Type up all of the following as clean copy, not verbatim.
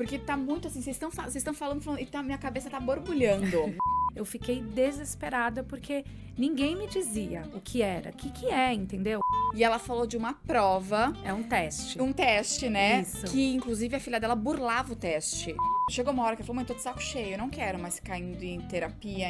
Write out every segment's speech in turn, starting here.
Porque tá muito assim, vocês estão falando e minha cabeça tá borbulhando. Eu fiquei desesperada porque ninguém me dizia o que era. O que é, entendeu? E ela falou de uma prova. É um teste. Um teste, né? Isso. Que, inclusive, a filha dela burlava o teste. Chegou uma hora que ela falou, mãe, tô de saco cheio. Eu não quero mais ficar indo em terapia,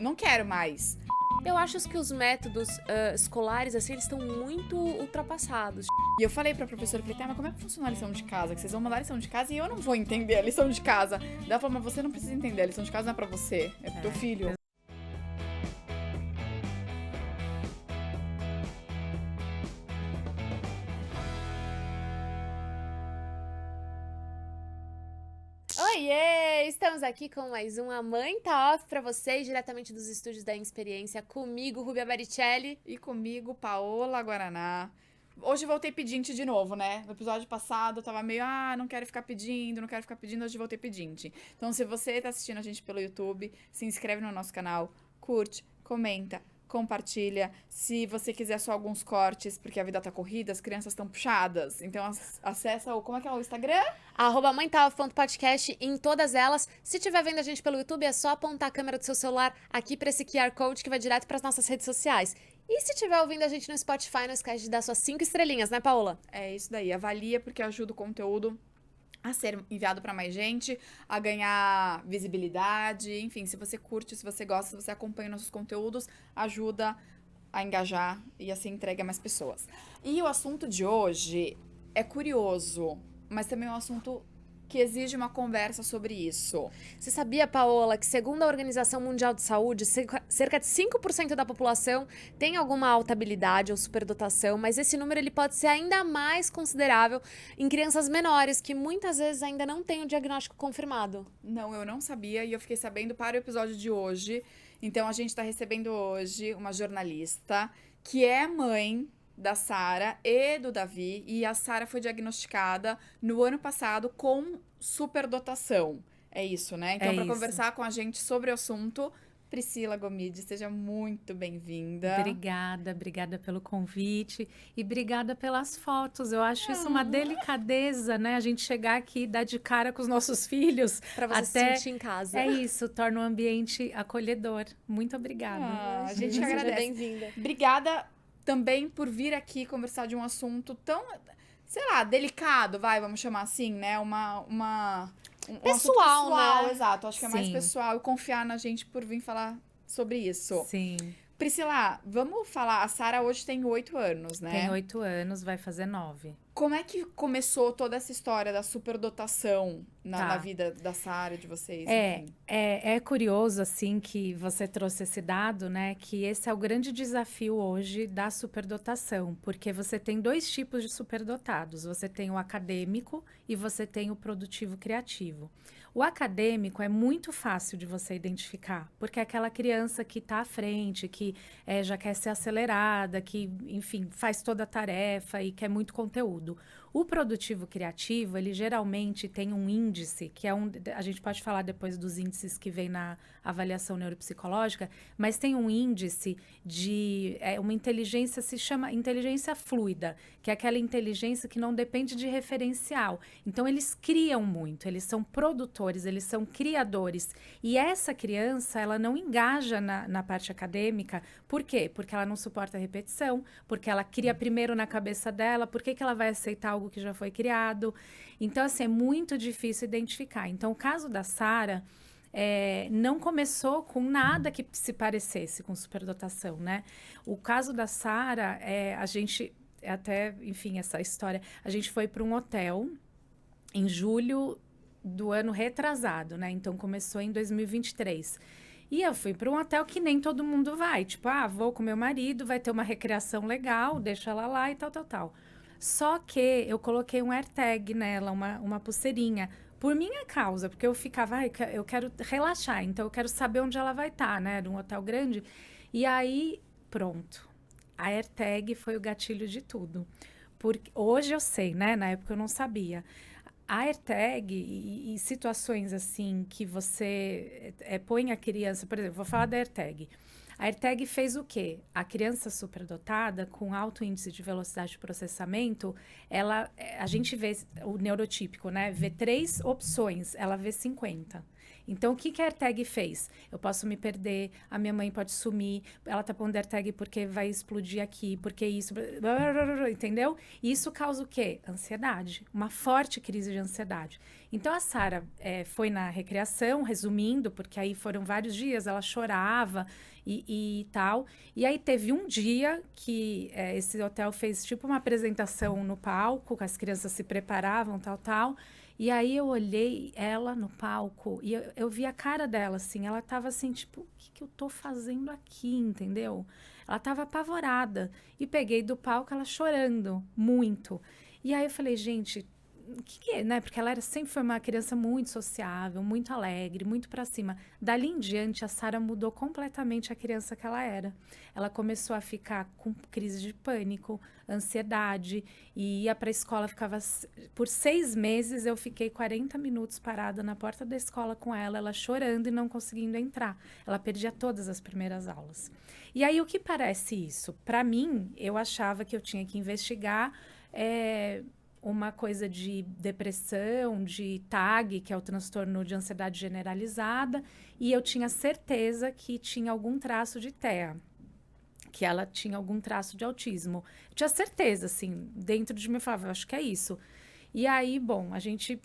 não quero mais. Eu acho que os métodos escolares, assim, eles estão muito ultrapassados. E eu falei pra professora, falei, mas como é que funciona a lição de casa? Que vocês vão mandar a lição de casa e eu não vou entender a lição de casa. Daí ela falou, mas você não precisa entender, a lição de casa não é pra você, é pro teu filho. Oiê! Estamos aqui com mais um A Mãe Tá Off pra vocês, diretamente dos estúdios da Inexperiência, comigo, Rubia Baricelli. E comigo, Paola Guaraná. Hoje voltei pedinte de novo, né? No episódio passado eu tava meio, não quero ficar pedindo, hoje voltei pedinte. Então se você tá assistindo a gente pelo YouTube, se inscreve no nosso canal, curte, comenta, compartilha. Se você quiser só alguns cortes, porque a vida tá corrida, as crianças estão puxadas. Então acessa como é que é o Instagram? @mãetaoff.podcast em todas elas. Se estiver vendo a gente pelo YouTube, é só apontar a câmera do seu celular aqui pra esse QR Code que vai direto pras nossas redes sociais. E se estiver ouvindo a gente no Spotify, não esquece de dar suas 5 estrelinhas, né, Paola? É isso daí, avalia porque ajuda o conteúdo a ser enviado pra mais gente, a ganhar visibilidade, enfim, se você curte, se você gosta, se você acompanha nossos conteúdos, ajuda a engajar e a ser entregue a mais pessoas. E o assunto de hoje é curioso, mas também é um assunto que exige uma conversa sobre isso. Você sabia, Paola, que segundo a Organização Mundial de Saúde, cerca de 5% da população tem alguma alta habilidade ou superdotação, mas esse número ele pode ser ainda mais considerável em crianças menores, que muitas vezes ainda não têm o diagnóstico confirmado. Não, eu não sabia e eu fiquei sabendo para o episódio de hoje. Então a gente tá recebendo hoje uma jornalista que é mãe da Sara e do Davi, e a Sara foi diagnosticada no ano passado com superdotação. É isso, né? Então, para conversar com a gente sobre o assunto, Priscila Gomide, seja muito bem-vinda. Obrigada pelo convite e obrigada pelas fotos. Eu acho isso uma delicadeza, né? A gente chegar aqui e dar de cara com os nossos filhos. Pra você se sentir em casa. É isso, torna o ambiente acolhedor. Muito obrigada. A gente agradece. Bem-vinda. Obrigada também por vir aqui conversar de um assunto tão, sei lá, delicado, vamos chamar assim, né? Um pessoal, pessoal, né? Exato. Acho que é mais Sim. pessoal e confiar na gente por vir falar sobre isso. Sim. Priscila, vamos falar. A Sara hoje tem 8 anos, né? Tem 8 anos, vai fazer 9. Como é que começou toda essa história da superdotação na Tá. vida da Sara, de vocês? Enfim? É curioso, assim, que você trouxe esse dado, né? Que esse é o grande desafio hoje da superdotação, porque você tem 2 tipos de superdotados. Você tem o acadêmico e você tem o produtivo criativo. O acadêmico é muito fácil de você identificar, porque é aquela criança que está à frente, que já quer ser acelerada, que, enfim, faz toda a tarefa e quer muito conteúdo. O produtivo criativo, ele geralmente tem um índice, que é a gente pode falar depois dos índices que vem na avaliação neuropsicológica, mas tem um índice de uma inteligência, se chama inteligência fluida, que é aquela inteligência que não depende de referencial. Então, eles criam muito, eles são produtores, eles são criadores. E essa criança, ela não engaja na parte acadêmica. Por quê? Porque ela não suporta a repetição, porque ela cria primeiro na cabeça dela, por que ela vai aceitar algo que já foi criado? Então, assim, é muito difícil identificar. Então, o caso da Sara não começou com nada que se parecesse com superdotação, né? O caso da Sara, a gente, até, enfim, essa história, a gente foi para um hotel em julho do ano retrasado, né? Então, começou em 2023. E eu fui para um hotel que nem todo mundo vai. Tipo, vou com meu marido, vai ter uma recreação legal, deixa ela lá e tal. Só que eu coloquei um AirTag nela, uma pulseirinha, por minha causa, porque eu ficava, eu quero relaxar, então eu quero saber onde ela vai estar, né? Num hotel grande. E aí, pronto. A AirTag foi o gatilho de tudo. Porque hoje eu sei, né? Na época eu não sabia. A AirTag e situações assim que você põe a criança, por exemplo, vou falar da AirTag. A AirTag fez o quê? A criança superdotada, com alto índice de velocidade de processamento, a gente vê o neurotípico, né? Vê 3 opções, ela vê 50. Então, o que a AirTag fez? Eu posso me perder, a minha mãe pode sumir, ela tá pondo AirTag porque vai explodir aqui, porque isso... Entendeu? E isso causa o quê? Ansiedade. Uma forte crise de ansiedade. Então, a Sara foi na recreação, resumindo, porque aí foram vários dias, ela chorava e tal. E aí, teve um dia que esse hotel fez tipo uma apresentação no palco, que as crianças se preparavam, tal. E aí eu olhei ela no palco e eu vi a cara dela, assim. Ela tava assim, tipo, o que eu tô fazendo aqui, entendeu? Ela tava apavorada. E peguei do palco ela chorando muito. E aí eu falei, gente, o que é, né? Porque ela sempre foi uma criança muito sociável, muito alegre, muito pra cima. Dali em diante, a Sara mudou completamente a criança que ela era. Ela começou a ficar com crise de pânico, ansiedade, e ia pra escola, ficava... Por 6 meses, eu fiquei 40 minutos parada na porta da escola com ela chorando e não conseguindo entrar. Ela perdia todas as primeiras aulas. E aí, o que parece isso? Pra mim, eu achava que eu tinha que investigar... uma coisa de depressão, de TAG, que é o transtorno de ansiedade generalizada, e eu tinha certeza que tinha algum traço de TEA, que ela tinha algum traço de autismo. Eu tinha certeza, assim, dentro de mim eu falava, eu acho que é isso. E aí, bom, a gente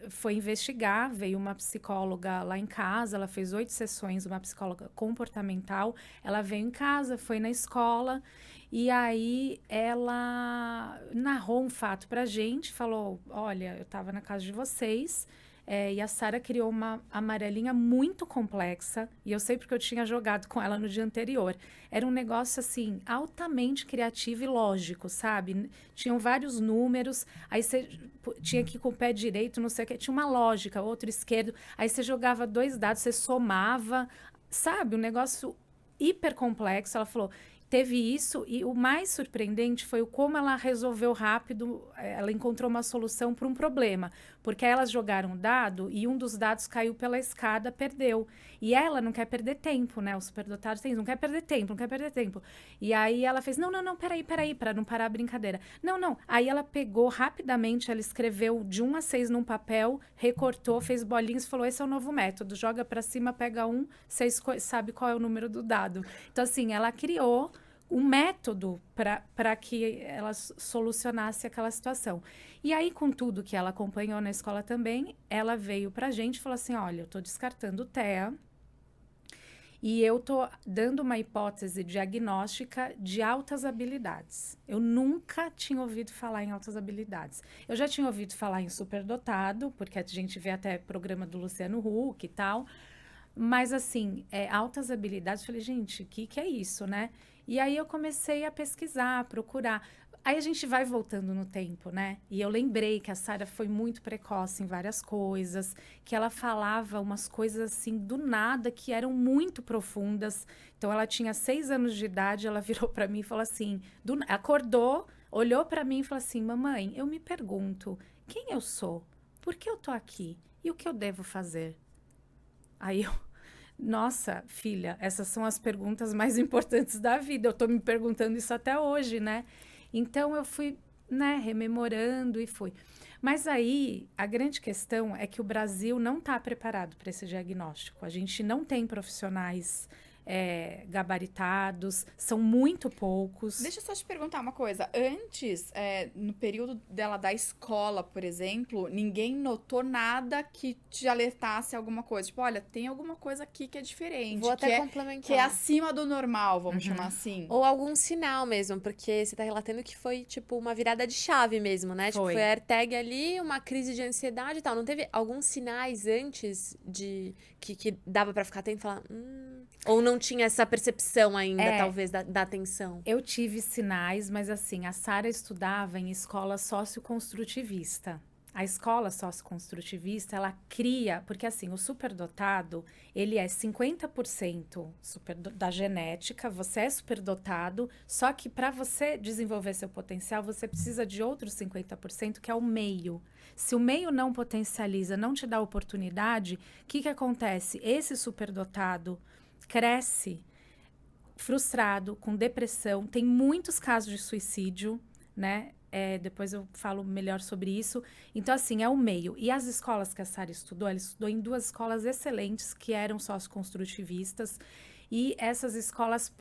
foi investigar, veio uma psicóloga lá em casa, ela fez 8 sessões, uma psicóloga comportamental, ela veio em casa, foi na escola, e aí ela narrou um fato pra gente, falou, olha, eu tava na casa de vocês, e a Sara criou uma amarelinha muito complexa, e eu sei porque eu tinha jogado com ela no dia anterior. Era um negócio, assim, altamente criativo e lógico, sabe? Tinham vários números, aí você tinha que ir com o pé direito, não sei o que, tinha uma lógica, outro esquerdo, aí você jogava 2 dados, você somava, sabe? Um negócio hiper complexo. Ela falou... Teve isso, e o mais surpreendente foi o como ela resolveu rápido, ela encontrou uma solução para um problema, porque elas jogaram um dado e um dos dados caiu pela escada, perdeu. E ela não quer perder tempo, né? O superdotado tem isso, não quer perder tempo. E aí ela fez, não, peraí, para não parar a brincadeira. Não. Aí ela pegou rapidamente, ela escreveu de 1 a 6 num papel, recortou, fez bolinhas, falou, esse é o novo método, joga para cima, pega 1, você sabe qual é o número do dado. Então, assim, ela criou um método para que ela solucionasse aquela situação. E aí, com tudo que ela acompanhou na escola também, ela veio para a gente e falou assim, olha, eu estou descartando o TEA e eu estou dando uma hipótese diagnóstica de altas habilidades. Eu nunca tinha ouvido falar em altas habilidades. Eu já tinha ouvido falar em superdotado, porque a gente vê até programa do Luciano Huck e tal, mas assim, altas habilidades, eu falei, gente, o que é isso, né? E aí eu comecei a pesquisar, a procurar. Aí a gente vai voltando no tempo, né? E eu lembrei que a Sara foi muito precoce em várias coisas, que ela falava umas coisas assim do nada que eram muito profundas. Então ela tinha 6 anos de idade, ela virou para mim e falou assim, acordou, olhou para mim e falou assim, mamãe, eu me pergunto, quem eu sou? Por que eu tô aqui? E o que eu devo fazer? Aí eu... Nossa, filha, essas são as perguntas mais importantes da vida. Eu tô me perguntando isso até hoje, né? Então, eu fui, né, rememorando e fui. Mas aí, a grande questão é que o Brasil não está preparado para esse diagnóstico. A gente não tem profissionais gabaritados, são muito poucos. Deixa eu só te perguntar uma coisa. Antes, no período dela da escola, por exemplo, ninguém notou nada que te alertasse alguma coisa. Tipo, olha, tem alguma coisa aqui que é diferente. Vou até complementar. Que é acima do normal, vamos chamar assim. Ou algum sinal mesmo, porque você tá relatando que foi, tipo, uma virada de chave mesmo, né? Tipo, foi a AirTag ali, uma crise de ansiedade e tal. Não teve alguns sinais antes de que dava pra ficar atento e falar... Ou não tinha essa percepção ainda, talvez, da atenção? Eu tive sinais, mas assim, a Sara estudava em escola socioconstrutivista. A escola socioconstrutivista, ela cria... Porque assim, o superdotado, ele é 50% da genética, você é superdotado, só que para você desenvolver seu potencial, você precisa de outros 50%, que é o meio. Se o meio não potencializa, não te dá oportunidade, o que acontece? Esse superdotado cresce frustrado, com depressão. Tem muitos casos de suicídio, né? Depois eu falo melhor sobre isso. Então, assim, é o meio. E as escolas que a Sara estudou, ela estudou em 2 escolas excelentes que eram socioconstrutivistas. E essas escolas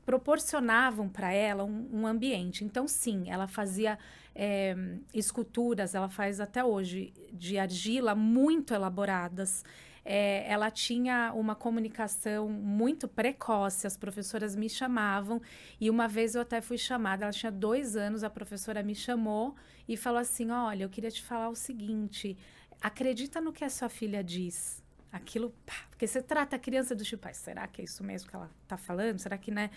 proporcionavam para ela um ambiente. Então, sim, ela fazia esculturas, ela faz até hoje, de argila muito elaboradas. Ela tinha uma comunicação muito precoce, as professoras me chamavam, e uma vez eu até fui chamada, ela tinha 2 anos, a professora me chamou e falou assim, olha, eu queria te falar o seguinte, acredita no que a sua filha diz. Aquilo, pá, porque você trata a criança do tipo, será que é isso mesmo que ela tá falando? Será que, né?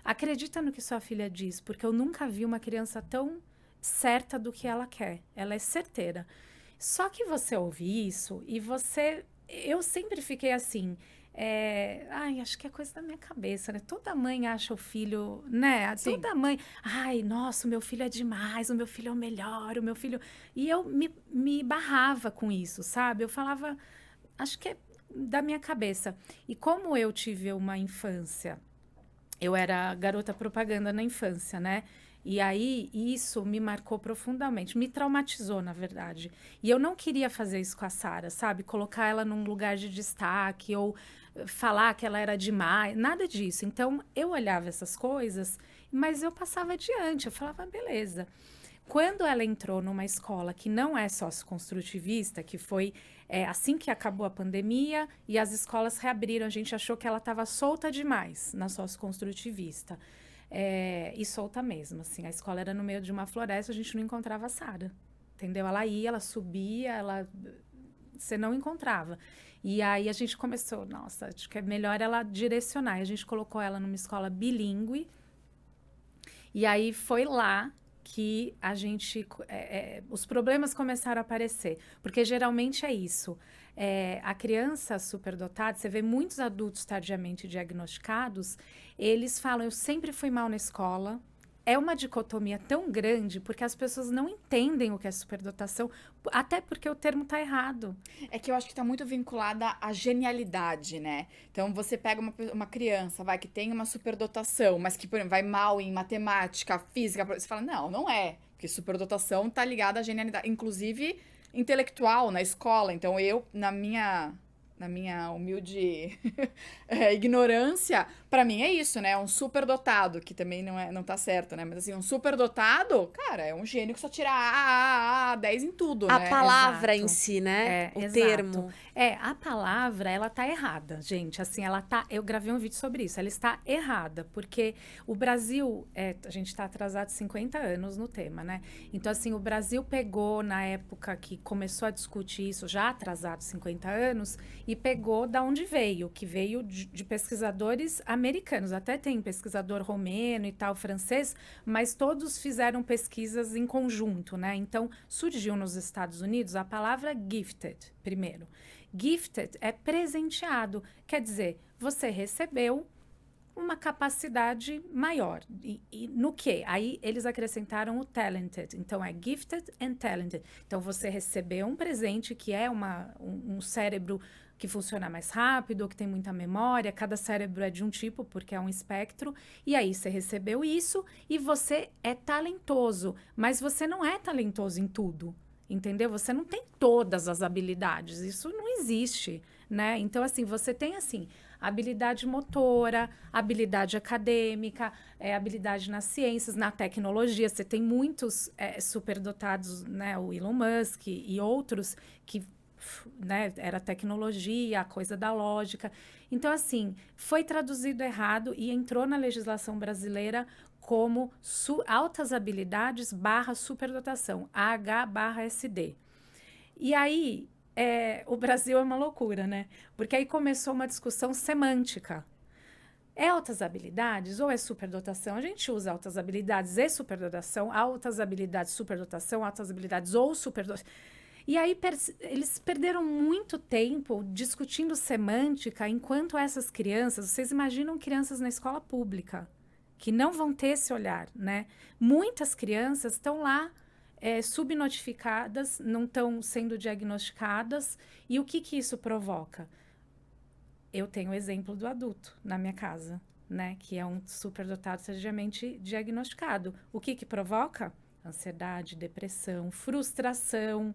Acredita no que sua filha diz, porque eu nunca vi uma criança tão certa do que ela quer. Ela é certeira. Só que você ouve isso e você... Eu sempre fiquei assim... acho que é coisa da minha cabeça, né? Toda mãe acha o filho, né? Sim. Toda mãe... Ai, nossa, o meu filho é demais, o meu filho é o melhor, o meu filho... E eu me barrava com isso, sabe? Eu falava... Acho que é da minha cabeça. E como eu tive uma infância... Eu era garota propaganda na infância, né? E aí, isso me marcou profundamente, me traumatizou, na verdade. E eu não queria fazer isso com a Sara, sabe? Colocar ela num lugar de destaque ou falar que ela era demais, nada disso. Então, eu olhava essas coisas, mas eu passava adiante, eu falava, beleza. Quando ela entrou numa escola que não é socioconstrutivista, que foi assim que acabou a pandemia e as escolas reabriram, a gente achou que ela estava solta demais na socioconstrutivista. E solta mesmo, assim. A escola era no meio de uma floresta, a gente não encontrava a Sara, entendeu? Ela ia, ela subia, você não encontrava. E aí a gente começou, nossa, acho que é melhor ela direcionar. E a gente colocou ela numa escola bilíngue. E aí foi lá que a gente... os problemas começaram a aparecer. Porque geralmente é isso. A criança superdotada, você vê muitos adultos tardiamente diagnosticados, eles falam, eu sempre fui mal na escola. É uma dicotomia tão grande, porque as pessoas não entendem o que é superdotação, até porque o termo tá errado. É que eu acho que tá muito vinculada à genialidade, né? Então, você pega uma criança, que tem uma superdotação, mas que, por exemplo, vai mal em matemática, física, você fala, não é. Porque superdotação tá ligada à genialidade, inclusive intelectual, na escola. Então, eu, na minha humilde ignorância, pra mim é isso, né? Um superdotado, que também não tá certo, né? Mas assim, um superdotado, cara, é um gênio que só tira 10 em tudo, A né? palavra Exato. em si, né? O Exato. termo. A palavra, ela tá errada, gente. Assim, eu gravei um vídeo sobre isso. Ela está errada, porque o Brasil, a gente tá atrasado 50 anos no tema, né? Então, assim, o Brasil pegou na época que começou a discutir isso, já atrasado 50 anos, e pegou da onde veio, que veio de pesquisadores americanos. Até tem pesquisador romeno e tal, francês, mas todos fizeram pesquisas em conjunto, né? Então, surgiu nos Estados Unidos a palavra gifted, primeiro. Gifted é presenteado, quer dizer, você recebeu uma capacidade maior. E no quê? Aí eles acrescentaram o talented. Então, é gifted and talented. Então, você recebeu um presente que é um cérebro que funciona mais rápido, que tem muita memória. Cada cérebro é de um tipo, porque é um espectro. E aí, você recebeu isso e você é talentoso. Mas você não é talentoso em tudo. Entendeu? Você não tem todas as habilidades. Isso não existe, né? Então, assim, você tem, assim, habilidade motora, habilidade acadêmica, habilidade nas ciências, na tecnologia. Você tem muitos superdotados, né? O Elon Musk e outros que, né, era tecnologia, a coisa da lógica. Então, assim, foi traduzido errado e entrou na legislação brasileira como altas habilidades / superdotação, AH/SD. E aí, o Brasil é uma loucura, né? Porque aí começou uma discussão semântica. É altas habilidades ou é superdotação? A gente usa altas habilidades e superdotação, altas habilidades, superdotação, altas habilidades ou superdotação. E aí eles perderam muito tempo discutindo semântica, enquanto essas crianças, vocês imaginam crianças na escola pública, que não vão ter esse olhar, né? Muitas crianças estão lá subnotificadas, não estão sendo diagnosticadas. E o que isso provoca? Eu tenho o exemplo do adulto na minha casa. né? Que é um superdotado tardiamente diagnosticado. O que provoca? Ansiedade, depressão, frustração,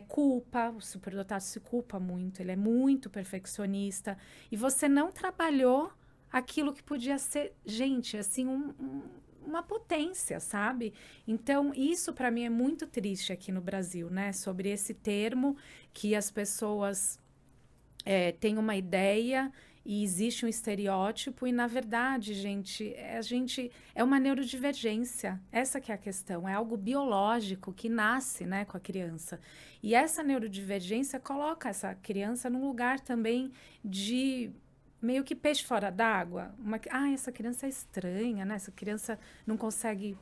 culpa. O superdotado se culpa muito, ele é muito perfeccionista. E você não trabalhou aquilo que podia ser, gente, assim, uma potência, sabe? Então, isso para mim é muito triste aqui no Brasil, né? Sobre esse termo que as pessoas têm uma ideia e existe um estereótipo e, na verdade, gente, é uma neurodivergência. Essa que é a questão. É algo biológico que nasce, né, com a criança. E essa neurodivergência coloca essa criança num lugar também de meio que peixe fora d'água. Essa criança é estranha, né? Essa criança não consegue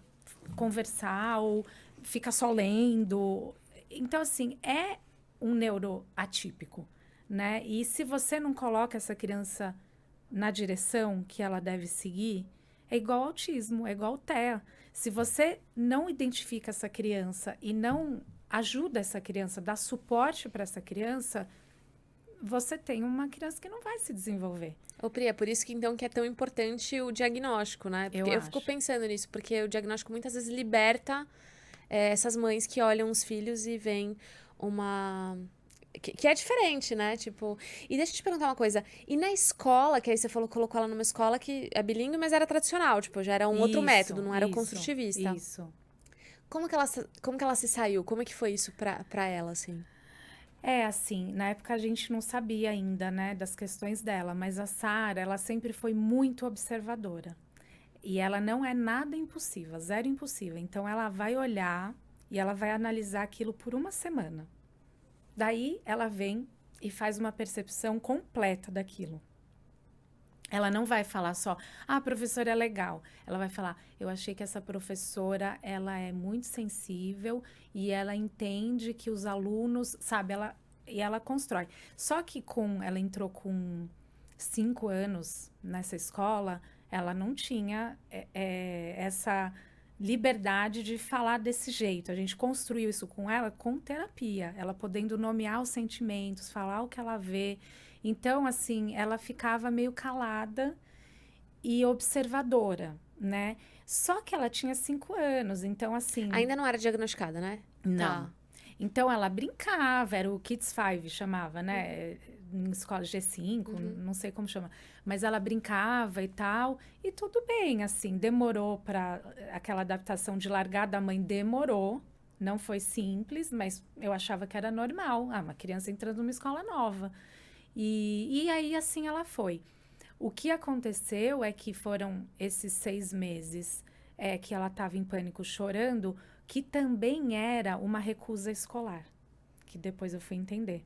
conversar ou fica só lendo. Então, assim, é um neuroatípico, né? E se você não coloca essa criança na direção que ela deve seguir, é igual ao autismo, é igual ao TEA. Se você não identifica essa criança e não ajuda essa criança, dá suporte para essa criança, você tem uma criança que não vai se desenvolver. Ô, Pri, é por isso que então que é tão importante o diagnóstico, né? Porque eu fico pensando nisso, porque o diagnóstico muitas vezes liberta essas mães que olham os filhos e veem uma... Que é diferente, né? Tipo... E deixa eu te perguntar uma coisa. E na escola, que aí você falou, colocou ela numa escola que é bilíngue, mas era tradicional, tipo, já era um outro método, não era o construtivista. Isso. Como que ela se saiu? Como é que foi isso pra ela, assim? Assim, na época a gente não sabia ainda, né, das questões dela, mas a Sara, ela sempre foi muito observadora. E ela não é nada impulsiva, zero impulsiva. Então, ela vai olhar e ela vai analisar aquilo por uma semana. Daí, ela vem e faz uma percepção completa daquilo. Ela não vai falar só, a professora é legal. Ela vai falar, eu achei que essa professora, ela é muito sensível e ela entende que os alunos, sabe, ela constrói. Só que ela entrou com 5 anos nessa escola, ela não tinha essa liberdade de falar desse jeito. A gente construiu isso com ela com terapia, ela podendo nomear os sentimentos, falar o que ela vê. Então, assim, ela ficava meio calada e observadora, né? Só que ela tinha 5 anos, então, assim... Ainda não era diagnosticada, né? Não. Tá. Então, ela brincava, era o Kids 5, chamava, né? Em escola G5, não sei como chama. Mas ela brincava e tal, e tudo bem, assim, demorou para... Aquela adaptação de largar da mãe demorou, não foi simples, mas eu achava que era normal. Uma criança entrando numa escola nova. E aí, assim, ela foi. O que aconteceu é que foram esses 6 meses que ela estava em pânico chorando, que também era uma recusa escolar, que depois eu fui entender.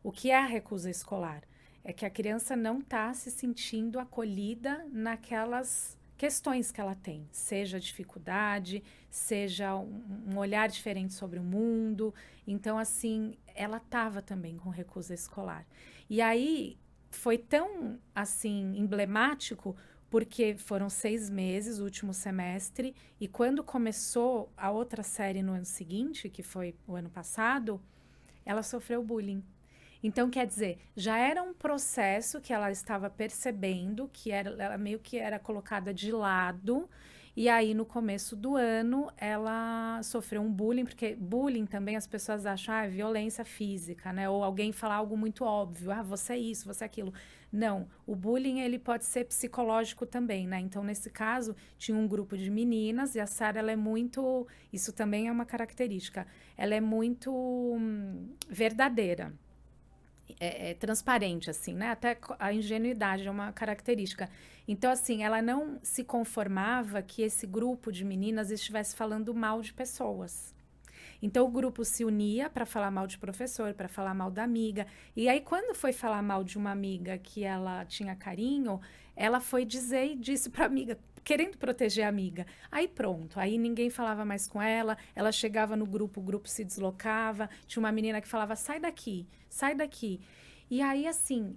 O que é a recusa escolar? É que a criança não está se sentindo acolhida naquelas questões que ela tem, seja dificuldade, seja um olhar diferente sobre o mundo. Então, assim, ela estava também com recusa escolar. E aí, foi tão, assim, emblemático, porque foram 6 meses, o último semestre, e quando começou a outra série no ano seguinte, que foi o ano passado, ela sofreu bullying. Então, quer dizer, já era um processo que ela estava percebendo, que ela meio que era colocada de lado, e aí no começo do ano ela sofreu um bullying, porque bullying também as pessoas acham, é violência física, né? Ou alguém falar algo muito óbvio, você é isso, você é aquilo. Não, o bullying ele pode ser psicológico também, né? Então, nesse caso, tinha um grupo de meninas e a Sara, ela é muito... Isso também é uma característica. Ela é muito verdadeira. É transparente, assim, né? Até a ingenuidade é uma característica. Então, assim, ela não se conformava que esse grupo de meninas estivesse falando mal de pessoas. Então, o grupo se unia para falar mal de professor, para falar mal da amiga. E aí, quando foi falar mal de uma amiga que ela tinha carinho, ela foi dizer e disse para a amiga, querendo proteger a amiga. Aí pronto, aí ninguém falava mais com ela, ela chegava no grupo, o grupo se deslocava, tinha uma menina que falava, sai daqui, sai daqui. E aí, assim,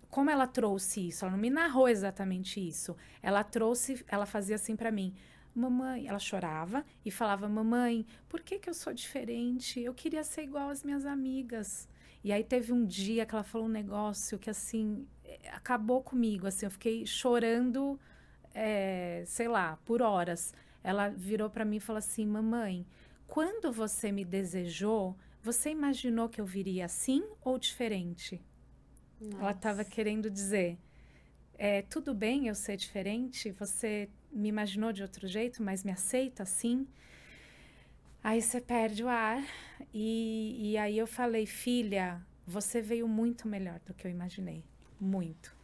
como ela trouxe isso? Ela não me narrou exatamente isso. Ela fazia assim para mim, mamãe, ela chorava e falava, mamãe, por que eu sou diferente? Eu queria ser igual às minhas amigas. E aí teve um dia que ela falou um negócio que, assim, acabou comigo, assim, eu fiquei chorando, sei lá, por horas. Ela virou para mim e falou assim, mamãe, quando você me desejou, você imaginou que eu viria assim ou diferente? Ela estava querendo dizer, tudo bem eu ser diferente, você me imaginou de outro jeito, mas me aceita assim? Aí você perde o ar e aí eu falei, filha, você veio muito melhor do que eu imaginei, muito.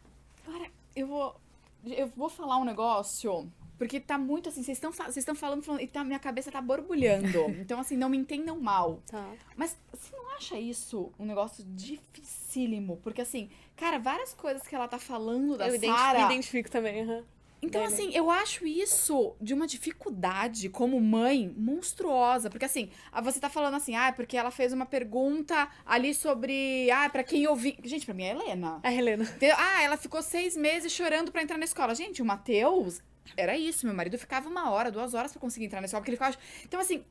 Agora, eu vou falar um negócio, porque tá muito assim, vocês estão falando, e minha cabeça tá borbulhando. Então, assim, não me entendam mal. Tá. Mas você não acha isso um negócio dificílimo? Porque, assim, cara, várias coisas que ela tá falando da Eu Sarah... me identifico também, aham. Então, Dele. assim, eu acho isso de uma dificuldade como mãe monstruosa. Porque, assim, você tá falando assim, porque ela fez uma pergunta ali sobre, pra quem ouvir. Gente, pra mim é a Helena. A Helena. Entendeu? Ela ficou 6 meses chorando pra entrar na escola. Gente, o Matheus era isso. Meu marido ficava 1 hora, 2 horas pra conseguir entrar na escola. Porque ele ficava... Então, assim,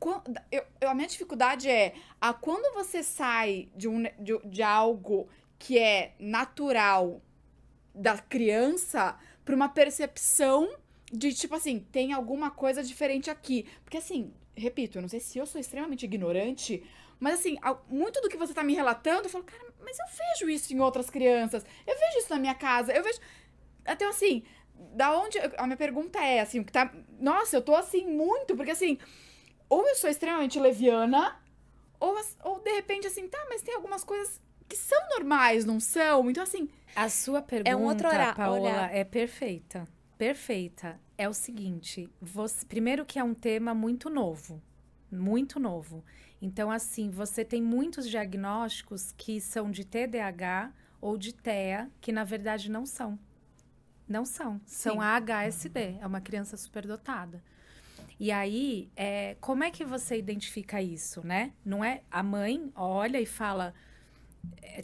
a minha dificuldade é quando você sai de algo que é natural da criança pra uma percepção de, tipo assim, tem alguma coisa diferente aqui. Porque, assim, repito, eu não sei se eu sou extremamente ignorante, mas, assim, muito do que você tá me relatando, eu falo, cara, mas eu vejo isso em outras crianças, eu vejo isso na minha casa, eu vejo... Então, assim, da onde... A minha pergunta é, assim, o que tá... Nossa, eu tô, assim, muito, porque, assim, ou eu sou extremamente leviana, ou de repente, assim, tá, mas tem algumas coisas que são normais, não são? Então, assim... A sua pergunta, outro Paola, olhar. é perfeita. Perfeita. É o seguinte, primeiro que é um tema muito novo. Muito novo. Então, assim, você tem muitos diagnósticos que são de TDAH ou de TEA, que na verdade não são. Não são. São Sim. AHSD, é uma criança superdotada. E aí, como é que você identifica isso, né? Não é a mãe olha e fala...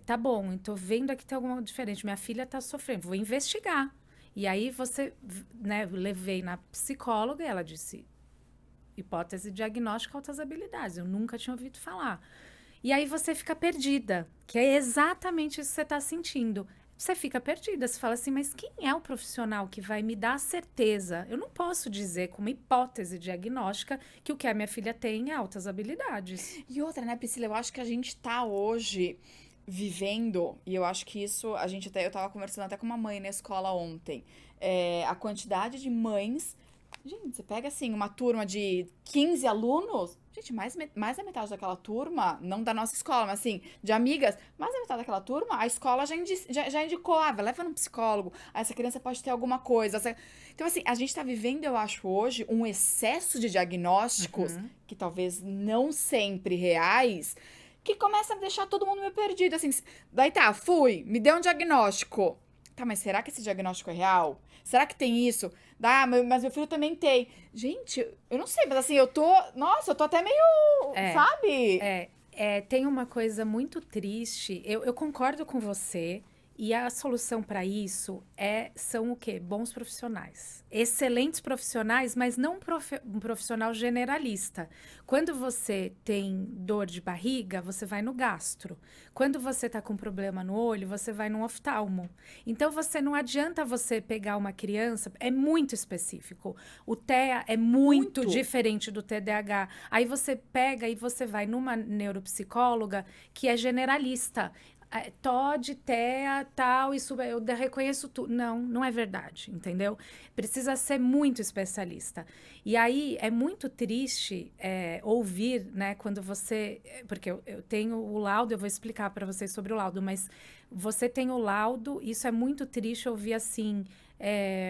tá bom, tô vendo aqui tem alguma diferente. Minha filha tá sofrendo, vou investigar. E aí você, né, levei na psicóloga e ela disse, hipótese diagnóstica, altas habilidades. Eu nunca tinha ouvido falar. E aí você fica perdida, que é exatamente isso que você tá sentindo. Você fica perdida, você fala assim, mas quem é o profissional que vai me dar a certeza? Eu não posso dizer com uma hipótese diagnóstica que o que a minha filha tem é altas habilidades. E outra, né, Priscila, eu acho que a gente tá hoje vivendo, e eu acho que isso, eu tava conversando até com uma mãe na escola ontem, a quantidade de mães, gente, você pega assim, uma turma de 15 alunos, gente, mais da metade daquela turma, não da nossa escola, mas assim, de amigas, mais da metade daquela turma, a escola já indicou, leva no psicólogo, essa criança pode ter alguma coisa. Então, assim, a gente tá vivendo, eu acho, hoje, um excesso de diagnósticos, que talvez não sempre reais, que começa a deixar todo mundo meio perdido, assim. Daí tá, me deu um diagnóstico. Tá, mas será que esse diagnóstico é real? Será que tem isso? Mas meu filho também tem. Gente, eu não sei, mas assim, eu tô até meio, sabe? Tem uma coisa muito triste, eu concordo com você, e a solução para isso são o quê? Bons profissionais. Excelentes profissionais, mas não um profissional generalista. Quando você tem dor de barriga, você vai no gastro. Quando você está com problema no olho, você vai no oftalmo. Então, não adianta você pegar uma criança, é muito específico. O TEA é muito diferente do TDAH. Aí você pega e você vai numa neuropsicóloga que é generalista. TOD, TEA, tal, isso eu reconheço tudo. Não é verdade, entendeu? Precisa ser muito especialista. E aí é muito triste ouvir, né, quando você... Porque eu tenho o laudo, eu vou explicar para vocês sobre o laudo, mas você tem o laudo, isso é muito triste ouvir assim,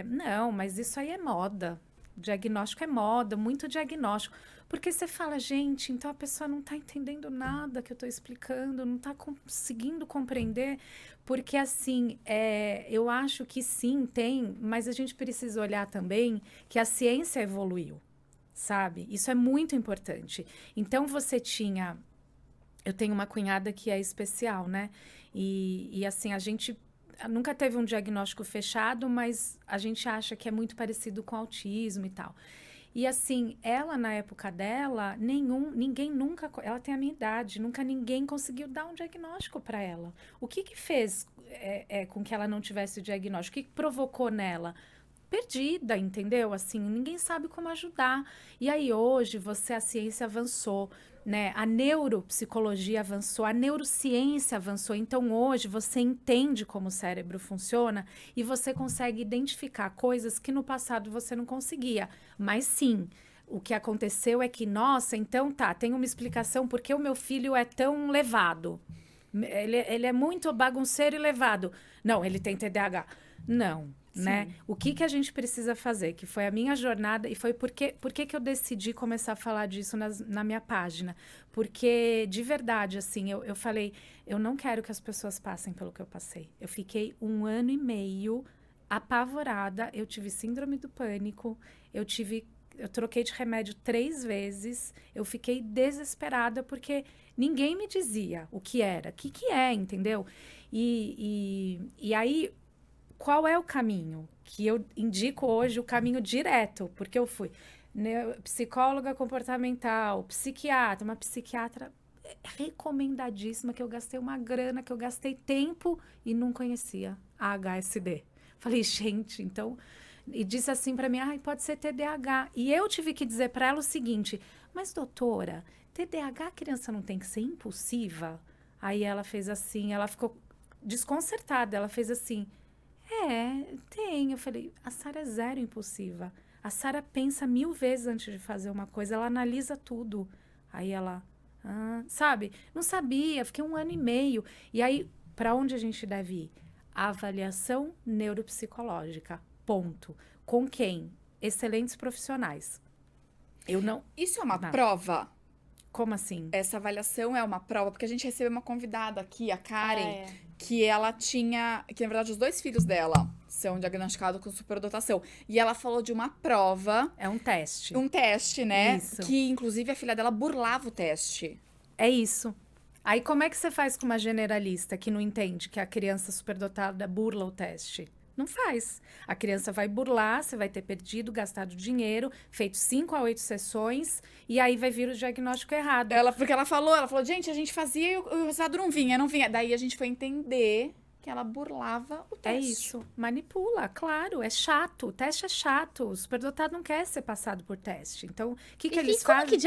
não, mas isso aí é moda. Diagnóstico é moda, muito diagnóstico. Porque você fala, gente, então a pessoa não está entendendo nada que eu estou explicando, não está conseguindo compreender. Porque, assim, eu acho que sim, tem, mas a gente precisa olhar também que a ciência evoluiu, sabe? Isso é muito importante. Então, eu tenho uma cunhada que é especial, né? E assim, a gente nunca teve um diagnóstico fechado, mas a gente acha que é muito parecido com autismo e tal. E assim, ela na época dela, ninguém nunca, ela tem a minha idade, nunca ninguém conseguiu dar um diagnóstico para ela. O que que fez com que ela não tivesse o diagnóstico? O que que provocou nela? Perdida, entendeu? Assim, ninguém sabe como ajudar. E aí hoje a ciência avançou, né? A neuropsicologia avançou, a neurociência avançou. Então hoje você entende como o cérebro funciona e você consegue identificar coisas que no passado você não conseguia. Mas sim, o que aconteceu é que, nossa, então tá, tem uma explicação porque o meu filho é tão levado. Ele é muito bagunceiro e levado. Não, ele tem TDAH. Não. Né? O que a gente precisa fazer? Que foi a minha jornada e foi por que eu decidi começar a falar disso na minha página. Porque, de verdade, assim, eu falei, eu não quero que as pessoas passem pelo que eu passei. Eu fiquei 1 ano e meio apavorada, eu tive síndrome do pânico, eu troquei de remédio 3 vezes, eu fiquei desesperada porque ninguém me dizia o que era, o que é, entendeu? E aí, qual é o caminho? Que eu indico hoje o caminho direto, porque eu fui psicóloga comportamental, psiquiatra, uma psiquiatra recomendadíssima, que eu gastei uma grana, que eu gastei tempo e não conhecia a HSD. Falei, gente, então... E disse assim para mim, pode ser TDAH. E eu tive que dizer para ela o seguinte, mas doutora, TDAH a criança não tem que ser impulsiva? Aí ela fez assim, ela ficou desconcertada, ela fez assim... tem. Eu falei, a Sara é 0 impulsiva. A Sara pensa 1000 vezes antes de fazer uma coisa, ela analisa tudo. Aí ela, sabe? Não sabia, fiquei 1 ano e meio. E aí, para onde a gente deve ir? Avaliação neuropsicológica, ponto. Com quem? Excelentes profissionais. Eu não... Isso é uma prova? Como assim? Essa avaliação é uma prova, porque a gente recebeu uma convidada aqui, a Karen, que ela tinha... Que, na verdade, os 2 filhos dela são diagnosticados com superdotação. E ela falou de uma prova... É um teste. Um teste, né? Isso. Que, inclusive, a filha dela burlava o teste. É isso. Aí, como é que você faz com uma generalista que não entende que a criança superdotada burla o teste? Não faz. A criança vai burlar, você vai ter perdido, gastado dinheiro, feito 5 a 8 sessões, e aí vai vir o diagnóstico errado. Porque ela falou, gente, a gente fazia e o resultado não vinha. Daí a gente foi entender que ela burlava o teste. É isso. Manipula, claro. É chato. O teste é chato. O superdotado não quer ser passado por teste. Então, o que eles fazem?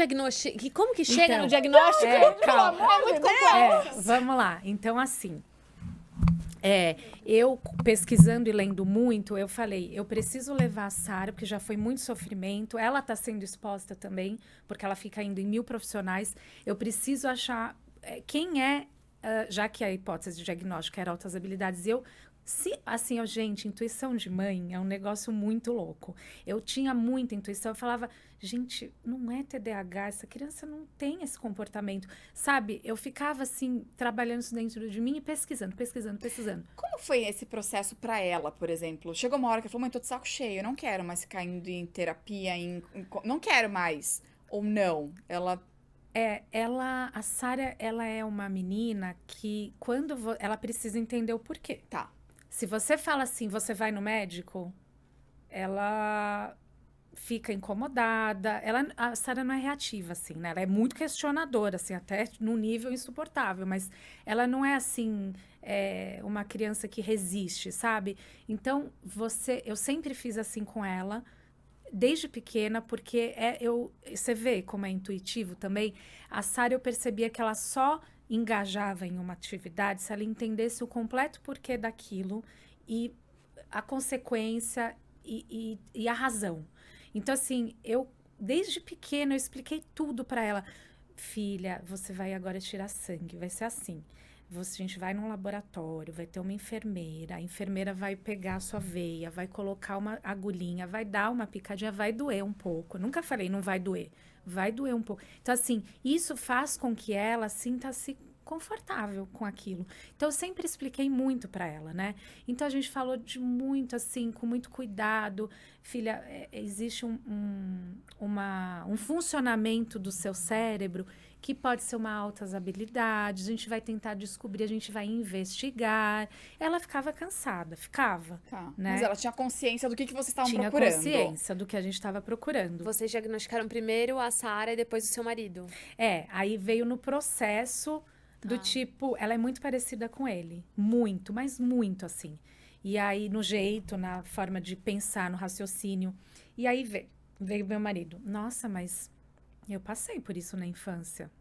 Como que chega Então, no diagnóstico? Calma. É muito complexo. Vamos lá. Então, assim... eu pesquisando e lendo muito, eu falei, eu preciso levar a Sara, porque já foi muito sofrimento, ela está sendo exposta também, porque ela fica indo em 1000 profissionais, eu preciso achar quem já que a hipótese de diagnóstico era altas habilidades, gente, intuição de mãe é um negócio muito louco. Eu tinha muita intuição, eu falava, gente, não é TDAH, essa criança não tem esse comportamento. Sabe, eu ficava assim, trabalhando isso dentro de mim e pesquisando. Como foi esse processo pra ela, por exemplo? Chegou uma hora que ela falou, mãe, tô de saco cheio, eu não quero mais ficar indo em terapia, não quero mais. Ou não? A Sara, ela é uma menina que ela precisa entender o porquê. Tá. Se você fala assim, você vai no médico, ela fica incomodada. A Sara não é reativa, assim, né? Ela é muito questionadora, assim, até num nível insuportável. Mas ela não é, assim, uma criança que resiste, sabe? Então, eu sempre fiz assim com ela, desde pequena, porque você vê como é intuitivo também. A Sara, eu percebia que ela só engajava em uma atividade se ela entendesse o completo porquê daquilo e a consequência e a razão. Então, assim, desde pequena, eu expliquei tudo para ela. Filha, você vai agora tirar sangue, vai ser assim. A gente vai num laboratório, vai ter uma enfermeira, a enfermeira vai pegar a sua veia, vai colocar uma agulhinha, vai dar uma picadinha, vai doer um pouco. Eu nunca falei não vai doer um pouco. Então, assim, isso faz com que ela sinta-se confortável com aquilo. Então, eu sempre expliquei muito para ela, né? Então, a gente falou de muito, assim, com muito cuidado. Filha, existe um funcionamento do seu cérebro que pode ser uma altas habilidades, a gente vai tentar descobrir, a gente vai investigar. Ela ficava cansada, ficava. Tá. Né? Mas ela tinha consciência do que vocês estavam Tinha procurando. consciência do que a gente estava procurando. Vocês diagnosticaram primeiro a Sara e depois o seu marido. Aí veio no processo do tipo, ela é muito parecida com ele. Muito, mas muito assim. E aí, no jeito, na forma de pensar, no raciocínio. E aí veio meu marido. Nossa, mas eu passei por isso na infância.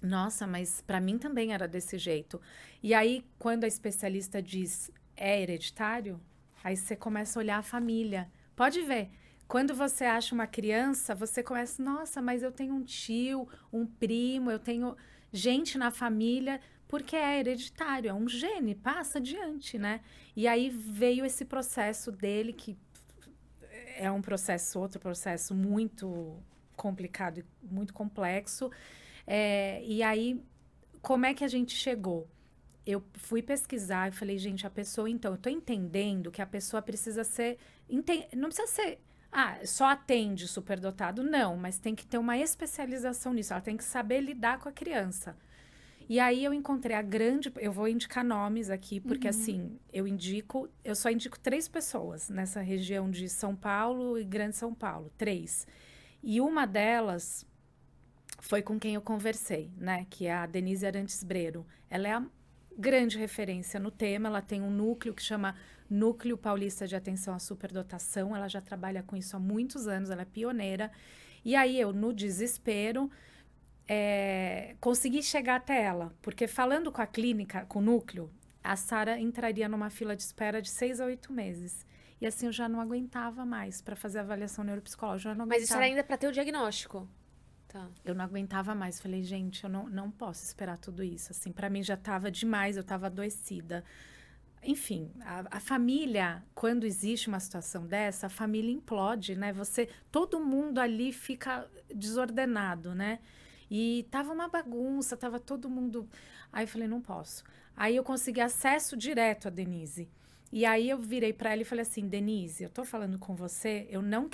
Nossa, mas para mim também era desse jeito. E aí, quando a especialista diz é hereditário, aí você começa a olhar a família. Pode ver. Quando você acha uma criança, você começa, nossa, mas eu tenho um tio, um primo, eu tenho gente na família, porque é hereditário, é um gene, passa adiante, né? E aí veio esse processo dele, que é um processo, outro processo muito complicado e muito complexo. E aí, como é que a gente chegou? Eu fui pesquisar e falei, gente, a pessoa, então, eu tô entendendo que a pessoa precisa ser, não precisa ser, só atende superdotado, não, mas tem que ter uma especialização nisso, ela tem que saber lidar com a criança. E aí eu encontrei eu vou indicar nomes aqui, porque assim, eu só indico 3 pessoas nessa região de São Paulo e Grande São Paulo, 3. E uma delas foi com quem eu conversei, né, que é a Denise Arantes Breiro. Ela é a grande referência no tema, ela tem um núcleo que chama Núcleo Paulista de Atenção à Superdotação, ela já trabalha com isso há muitos anos, ela é pioneira. E aí eu, no desespero, consegui chegar até ela, porque falando com a clínica, com o núcleo, a Sara entraria numa fila de espera de 6 a 8 meses. E assim, eu já não aguentava mais para fazer a avaliação neuropsicológica. Mas isso era ainda para ter o diagnóstico? Tá. Eu não aguentava mais. Falei, gente, eu não posso esperar tudo isso. Assim, para mim já estava demais, eu estava adoecida. Enfim, a família, quando existe uma situação dessa, a família implode, né? Todo mundo ali fica desordenado, né? E tava uma bagunça, tava todo mundo... Aí eu falei, não posso. Aí eu consegui acesso direto a Denise. E aí eu virei para ela e falei assim, Denise, eu tô falando com você, eu não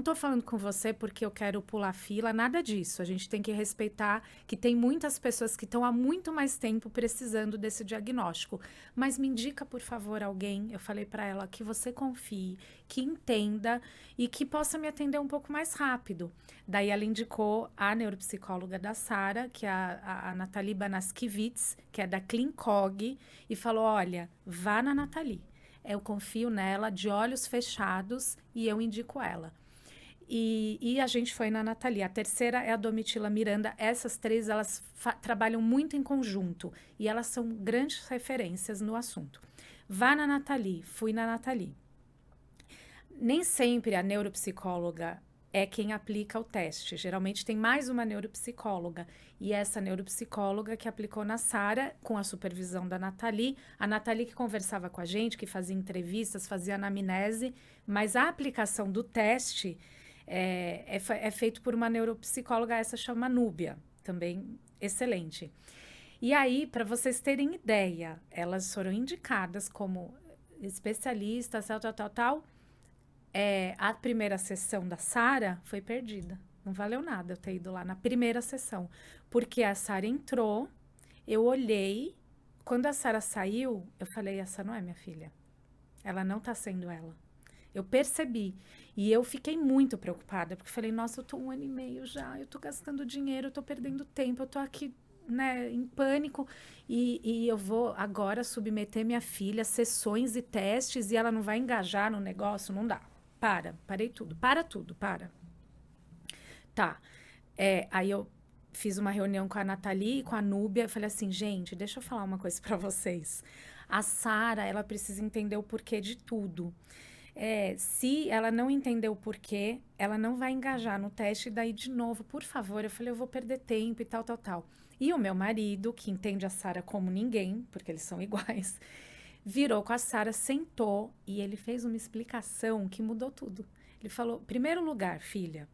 tô falando com você porque eu quero pular fila, nada disso. A gente tem que respeitar que tem muitas pessoas que estão há muito mais tempo precisando desse diagnóstico. Mas me indica, por favor, alguém, eu falei para ela, que você confie, que entenda e que possa me atender um pouco mais rápido. Daí ela indicou a neuropsicóloga da Sara, que é a Nathalie Banaskiewicz, que é da Clincog, e falou, olha, vá na Nathalie. Eu confio nela, de olhos fechados, e eu indico ela. E a gente foi na Nathalie. A terceira é a Domitila Miranda. Essas 3, elas trabalham muito em conjunto. E elas são grandes referências no assunto. Vá na Nathalie. Fui na Nathalie. Nem sempre a neuropsicóloga é quem aplica o teste. Geralmente tem mais uma neuropsicóloga. E essa neuropsicóloga que aplicou na Sara, com a supervisão da Nathalie. A Nathalie que conversava com a gente, que fazia entrevistas, fazia anamnese. Mas a aplicação do teste... É feito por uma neuropsicóloga, essa chama Núbia, também excelente. E aí, para vocês terem ideia, elas foram indicadas como especialistas, tal. A primeira sessão da Sara foi perdida. Não valeu nada eu ter ido lá na primeira sessão. Porque a Sara entrou, eu olhei, quando a Sara saiu, eu falei, essa não é minha filha. Ela não tá sendo ela. Eu percebi. E eu fiquei muito preocupada, porque falei, nossa, eu tô 1 ano e meio já, eu tô gastando dinheiro, eu tô perdendo tempo, eu tô aqui, né, em pânico, e eu vou agora submeter minha filha a sessões e testes, e ela não vai engajar no negócio, não dá. Parei tudo. Para. Tá. Aí eu fiz uma reunião com a Nathalie e com a Núbia, eu falei assim, gente, deixa eu falar uma coisa pra vocês. A Sara, ela precisa entender o porquê de tudo. Se ela não entender o porquê, ela não vai engajar no teste. E daí, de novo, por favor, eu falei, eu vou perder tempo e tal. E o meu marido, que entende a Sara como ninguém, porque eles são iguais, virou com a Sara, sentou e ele fez uma explicação que mudou tudo. Ele falou, primeiro lugar, filha,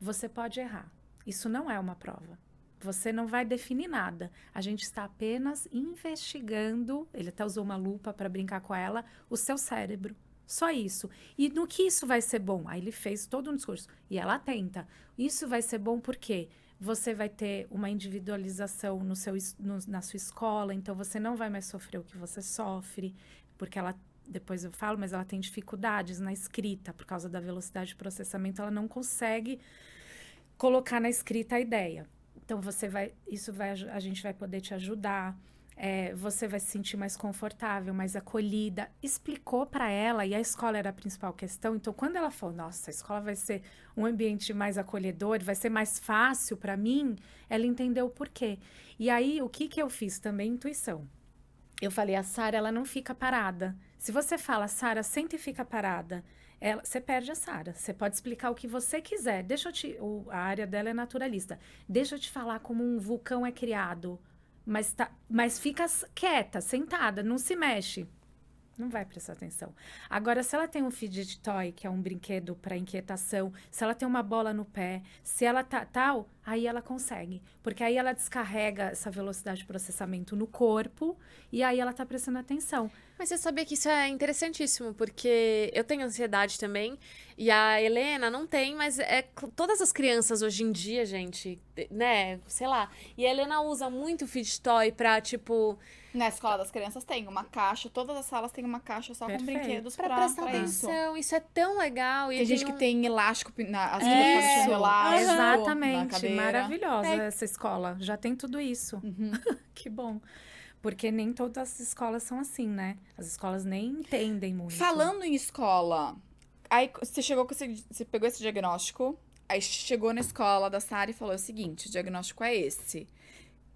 você pode errar. Isso não é uma prova. Você não vai definir nada. A gente está apenas investigando, ele até usou uma lupa para brincar com ela, o seu cérebro. Só isso. E no que isso vai ser bom? Aí ele fez todo um discurso. E ela atenta. Isso vai ser bom porque você vai ter uma individualização na sua escola, então você não vai mais sofrer o que você sofre, porque ela, depois eu falo, mas ela tem dificuldades na escrita, por causa da velocidade de processamento, ela não consegue colocar na escrita a ideia. Então, a gente vai poder te ajudar. Você vai se sentir mais confortável, mais acolhida. Explicou para ela, e a escola era a principal questão. Então, quando ela falou, nossa, a escola vai ser um ambiente mais acolhedor, vai ser mais fácil para mim, ela entendeu o porquê. E aí, o que eu fiz também? Intuição. Eu falei, a Sara, ela não fica parada. Se você fala, Sara, senta e fica parada, você perde a Sara. Você pode explicar o que você quiser. A área dela é naturalista. Deixa eu te falar como um vulcão é criado. Mas fica quieta, sentada, não se mexe. Não vai prestar atenção. Agora, se ela tem um fidget toy, que é um brinquedo para inquietação, se ela tem uma bola no pé, se ela tá tal, aí ela consegue. Porque aí ela descarrega essa velocidade de processamento no corpo e aí ela tá prestando atenção. Mas você sabia que isso é interessantíssimo, porque eu tenho ansiedade também, e a Helena não tem, mas todas as crianças hoje em dia, gente, né, sei lá, e a Helena usa muito o fidget toy pra, tipo... Na escola das crianças tem uma caixa, todas as salas têm uma caixa só com brinquedos pra pra prestar isso. atenção, isso é tão legal. E Tem gente que tem elástico, as crianças Isso, podem elástico na exatamente, cadeira. maravilhosa essa escola. Já tem tudo isso. Uhum. Que bom. Porque nem todas as escolas são assim, né? As escolas nem entendem muito. Falando em escola, aí você pegou esse diagnóstico, aí chegou na escola da Sara e falou o seguinte, o diagnóstico é esse.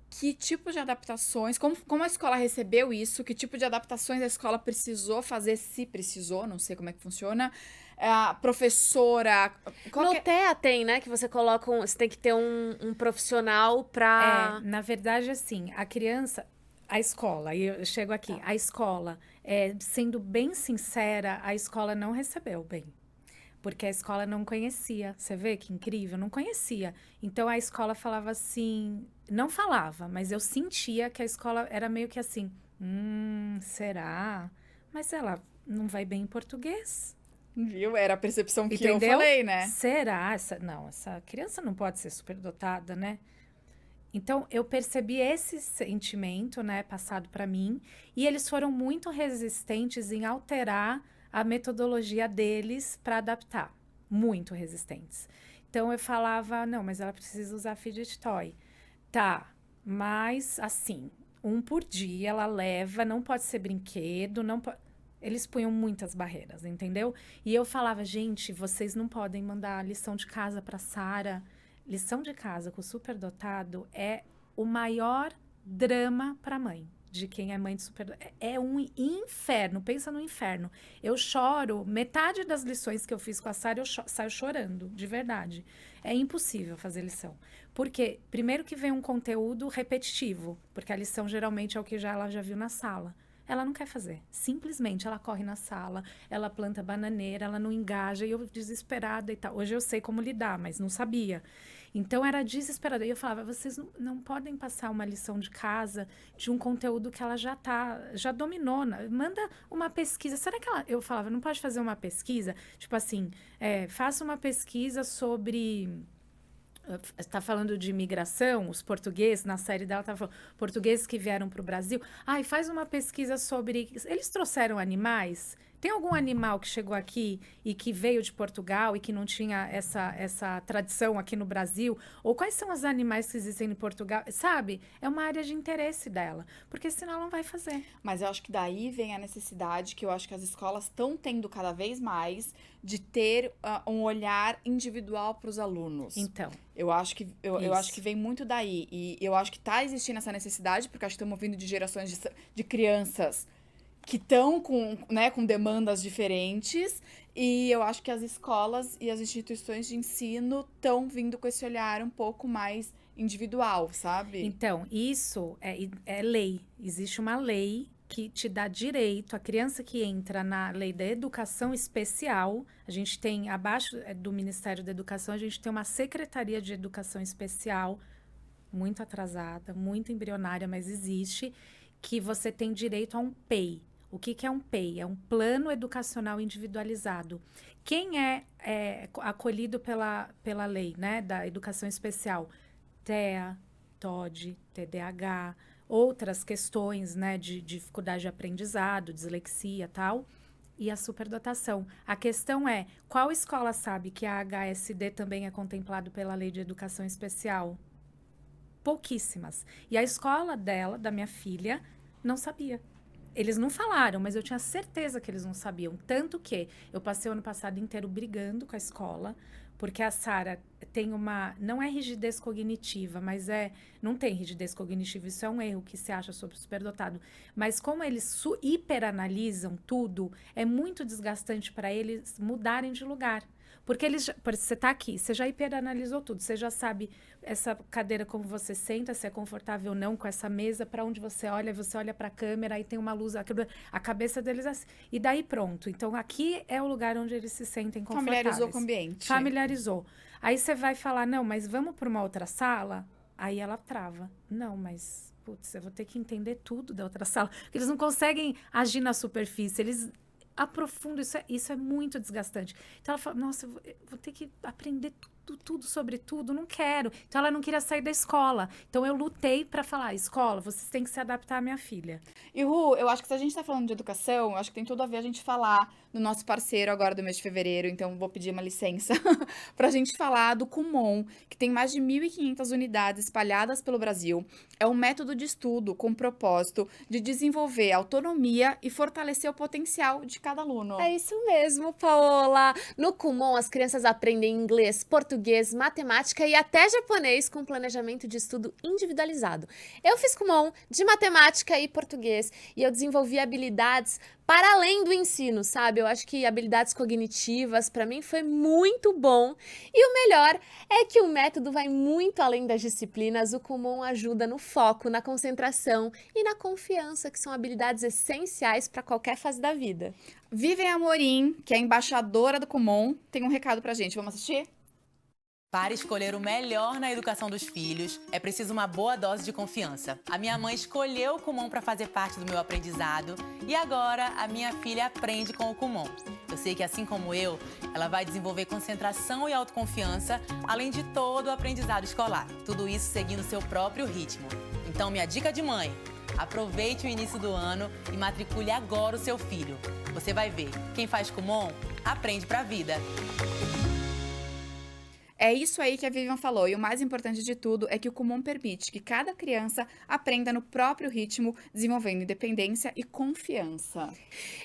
Que tipo de adaptações, como a escola recebeu isso, que tipo de adaptações a escola precisou fazer, se precisou, não sei como é que funciona, a professora... No TEA tem, né, que você coloca, você tem que ter um profissional pra... Na verdade, assim, a criança... A escola, e eu chego aqui, a escola, sendo bem sincera, a escola não recebeu bem. Porque a escola não conhecia. Você vê que incrível? Não conhecia. Então, a escola falava assim... Não falava, mas eu sentia que a escola era meio que assim... será? Mas ela não vai bem em português. Viu? Era a percepção que Entendeu? eu falei, né? Será? Essa criança não pode ser superdotada, né? Então, eu percebi esse sentimento, né, passado para mim, e eles foram muito resistentes em alterar a metodologia deles para adaptar. Muito resistentes. Então, eu falava, não, mas ela precisa usar fidget toy. Tá, mas assim, 1 por dia ela leva, não pode ser brinquedo, não pode... Eles punham muitas barreiras, entendeu? E eu falava, gente, vocês não podem mandar lição de casa para Sara. Lição de casa com o superdotado é o maior drama para a mãe, de quem é mãe de superdotado. É um inferno, pensa no inferno. Eu choro, metade das lições que eu fiz com a Sara, eu saio chorando, de verdade. É impossível fazer lição. Porque, primeiro que vem um conteúdo repetitivo, porque a lição geralmente é o que ela já viu na sala. Ela não quer fazer. Simplesmente, ela corre na sala, ela planta bananeira, ela não engaja, e eu desesperada e tal. Hoje eu sei como lidar, mas não sabia. Então, era desesperada. E eu falava, vocês não podem passar uma lição de casa de um conteúdo que ela já dominou. Manda uma pesquisa. Será que ela... Eu falava, não pode fazer uma pesquisa? Tipo assim, faça uma pesquisa sobre... Está falando de imigração, os portugueses, na série dela estava falando, portugueses que vieram para o Brasil. E faz uma pesquisa sobre... Eles trouxeram animais? Tem algum animal que chegou aqui e que veio de Portugal e que não tinha essa tradição aqui no Brasil? Ou quais são os animais que existem em Portugal? Sabe? É uma área de interesse dela, porque senão ela não vai fazer. Mas eu acho que daí vem a necessidade que eu acho que as escolas estão tendo cada vez mais de ter um olhar individual para os alunos. Então. Eu acho que vem muito daí. E eu acho que está existindo essa necessidade, porque acho que estamos vindo de gerações de crianças que estão com demandas diferentes, e eu acho que as escolas e as instituições de ensino estão vindo com esse olhar um pouco mais individual, sabe? Então, isso é lei. Existe uma lei que te dá direito, a criança que entra na lei da educação especial, a gente tem, abaixo do Ministério da Educação, a gente tem uma Secretaria de Educação Especial, muito atrasada, muito embrionária, mas existe, que você tem direito a um PEI. O que é um PEI? É um plano educacional individualizado. Quem é acolhido pela lei, né, da educação especial? TEA, TOD, TDAH, outras questões, né, de dificuldade de aprendizado, dislexia e tal, e a superdotação. A questão é, qual escola sabe que a HSD também é contemplado pela Lei de Educação Especial? Pouquíssimas. E a escola dela, da minha filha, não sabia. Eles não falaram, mas eu tinha certeza que eles não sabiam. Tanto que eu passei o ano passado inteiro brigando com a escola, porque a Sara tem uma... Não é rigidez cognitiva, mas não tem rigidez cognitiva. Isso é um erro que se acha sobre o superdotado. Mas como eles hiperanalisam tudo, é muito desgastante para eles mudarem de lugar. Porque você está aqui, você já hiperanalisou tudo, você já sabe essa cadeira como você senta, se é confortável ou não com essa mesa, para onde você olha para a câmera, aí tem uma luz, a cabeça deles assim. E daí pronto. Então aqui é o lugar onde eles se sentem confortáveis. Familiarizou com o ambiente. Familiarizou. Aí você vai falar, não, mas vamos para uma outra sala? Aí ela trava. Não, mas, putz, eu vou ter que entender tudo da outra sala. Porque eles não conseguem agir na superfície, eles aprofundam, isso é muito desgastante. Então ela fala, nossa, eu vou ter que aprender tudo sobre tudo, não quero. Então ela não queria sair da escola. Então eu lutei para falar, escola, vocês têm que se adaptar à minha filha. E Ru, eu acho que se a gente tá falando de educação, eu acho que tem tudo a ver a gente falar do nosso parceiro agora do mês de fevereiro, então vou pedir uma licença pra gente falar do Kumon, que tem mais de 1.500 unidades espalhadas pelo Brasil. É um método de estudo com o propósito de desenvolver autonomia e fortalecer o potencial de cada aluno. É isso mesmo, Paola. No Kumon, as crianças aprendem inglês, português, matemática e até japonês com planejamento de estudo individualizado. Eu fiz Kumon de matemática e português e eu desenvolvi habilidades para além do ensino, sabe? Eu acho que habilidades cognitivas, para mim, foi muito bom. E o melhor é que o método vai muito além das disciplinas. O Kumon ajuda no foco, na concentração e na confiança, que são habilidades essenciais para qualquer fase da vida. Vivian Amorim, que é embaixadora do Kumon, tem um recado pra gente. Vamos assistir? Para escolher o melhor na educação dos filhos, é preciso uma boa dose de confiança. A minha mãe escolheu o Kumon para fazer parte do meu aprendizado e agora a minha filha aprende com o Kumon. Eu sei que, assim como eu, ela vai desenvolver concentração e autoconfiança, além de todo o aprendizado escolar. Tudo isso seguindo seu próprio ritmo. Então, minha dica de mãe: aproveite o início do ano e matricule agora o seu filho. Você vai ver, quem faz Kumon aprende pra vida. É isso aí que a Vivian falou, e o mais importante de tudo é que o Kumon permite que cada criança aprenda no próprio ritmo, desenvolvendo independência e confiança.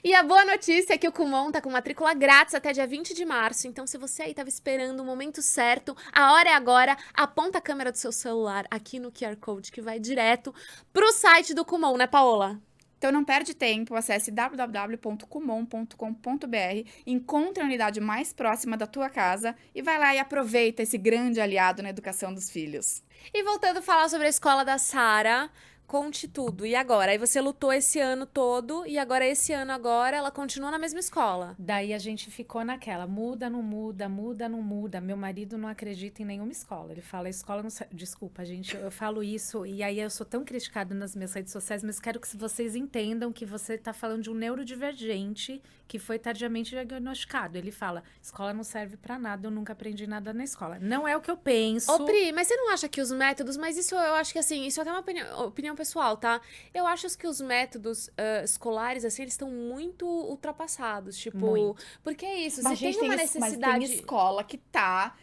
E a boa notícia é que o Kumon tá com matrícula grátis até dia 20 de março, então se você aí tava esperando o momento certo, a hora é agora, aponta a câmera do seu celular aqui no QR Code que vai direto pro site do Kumon, né, Paola? Então não perde tempo, acesse www.kumon.com.br, encontre a unidade mais próxima da tua casa e vai lá e aproveita esse grande aliado na educação dos filhos. E voltando a falar sobre a escola da Sara, conte tudo. E agora? Aí você lutou esse ano todo e agora esse ano ela continua na mesma escola. Daí a gente ficou naquela, muda, não muda, muda, não muda. Meu marido não acredita em nenhuma escola. Ele fala, a escola não... Desculpa, gente, eu falo isso e aí eu sou tão criticada nas minhas redes sociais, mas quero que vocês entendam que você tá falando de um neurodivergente que foi tardiamente diagnosticado. Ele fala, escola não serve pra nada, eu nunca aprendi nada na escola. Não é o que eu penso. Ô, Pri, mas você não acha que os métodos... Mas isso eu acho que, assim, isso é até uma opinião pessoal, tá? Eu acho que os métodos escolares, assim, eles estão muito ultrapassados. Tipo, Muito. porque é isso, Mas, você gente, tem uma mas necessidade... tem escola que tá...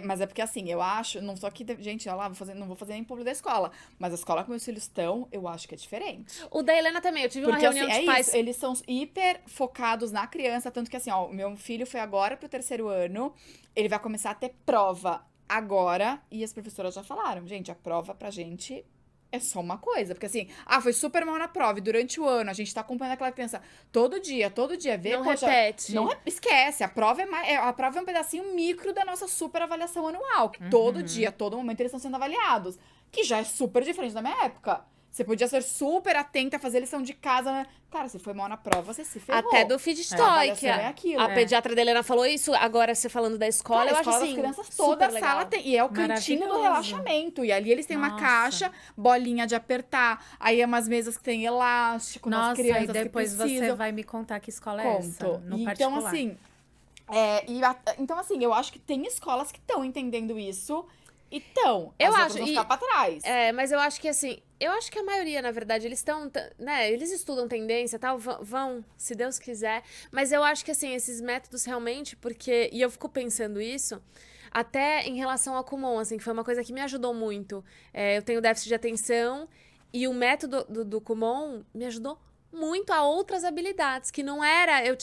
Mas é porque, assim, eu acho... Não só que... Gente, olha lá, não vou fazer nem público da escola. Mas a escola que meus filhos estão, eu acho que é diferente. O da Helena também, eu tive uma Porque, reunião assim, de pais... isso, eles são hiper focados na criança, tanto que, assim, ó, o meu filho foi agora pro 3º ano, ele vai começar a ter prova agora, e as professoras já falaram, gente, a prova pra gente é só uma coisa, porque assim, foi super mal na prova, e durante o ano a gente tá acompanhando aquela criança todo dia, vê, Não poxa, repete. esquece, a prova é um pedacinho micro da nossa super avaliação anual, que todo dia, todo momento eles estão sendo avaliados, que já é super diferente da minha época. Você podia ser super atenta, fazer lição de casa, né? Cara, se foi mal na prova, você se ferrou. Até do feed A toy, avaliação que é aquilo. a pediatra da Helena falou isso, agora você falando da escola, Cara, eu a acho escola assim, das crianças, super toda a legal. sala tem. E é o cantinho do Maravilhoso. relaxamento. E ali eles têm uma Nossa. caixa, bolinha de apertar. Aí é umas mesas que tem elástico, nas Nossa, crianças e depois que você precisam. vai me contar que escola é essa, Conto. no Então, particular. assim... então, assim, eu acho que tem escolas que estão entendendo isso. Então, Eu as outras acho, vão e- ficar pra trás. Mas eu acho que assim, eu acho que a maioria, na verdade, eles estão, né, eles estudam tendência, tal, vão, se Deus quiser, mas eu acho que assim, esses métodos realmente, porque, e eu fico pensando isso, até em relação ao Kumon, assim, que foi uma coisa que me ajudou muito. Eu tenho déficit de atenção e o método do Kumon me ajudou muito a outras habilidades, que não era, eu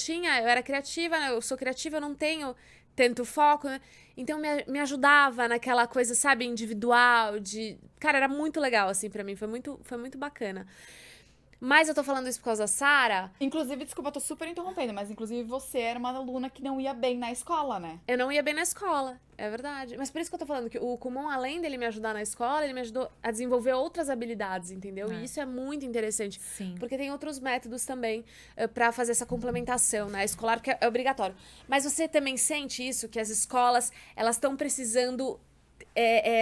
era criativa, né, eu sou criativa, eu não tenho tanto foco, né? Então me ajudava naquela coisa, sabe, individual, de... Cara, era muito legal, assim, pra mim, foi muito bacana. Mas eu tô falando isso por causa da Sara. Inclusive, desculpa, eu tô super interrompendo, mas inclusive você era uma aluna que não ia bem na escola, né? Eu não ia bem na escola, é verdade. Mas por isso que eu tô falando que o Kumon, além dele me ajudar na escola, ele me ajudou a desenvolver outras habilidades, entendeu? E isso é muito interessante. Sim. Porque tem outros métodos também pra fazer essa complementação, né? Escolar, porque é obrigatório. Mas você também sente isso, que as escolas, elas estão precisando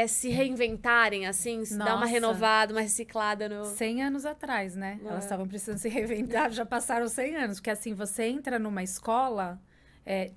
se reinventarem, assim, dar uma Nossa. renovada, uma reciclada no... 100 anos atrás, né? Elas estavam precisando se reinventar, já passaram 100 anos. Porque assim, você entra numa escola,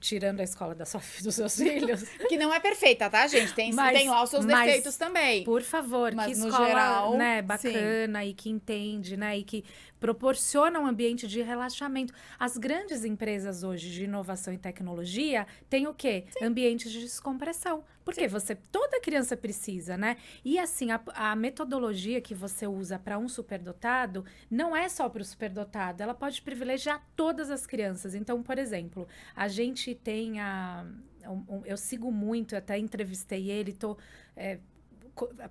tirando a escola dos seus filhos, Que não é perfeita, tá, gente? Tem lá os seus mas, defeitos também. por favor, Mas que no escola, geral, né, sim. bacana e que entende, né, e que proporciona um ambiente de relaxamento. As grandes empresas hoje de inovação e tecnologia têm o quê? Ambientes de descompressão. Porque toda criança precisa, né? E assim, a metodologia que você usa para um superdotado não é só para o superdotado, ela pode privilegiar todas as crianças. Então, por exemplo, a gente tem eu sigo muito, até entrevistei ele,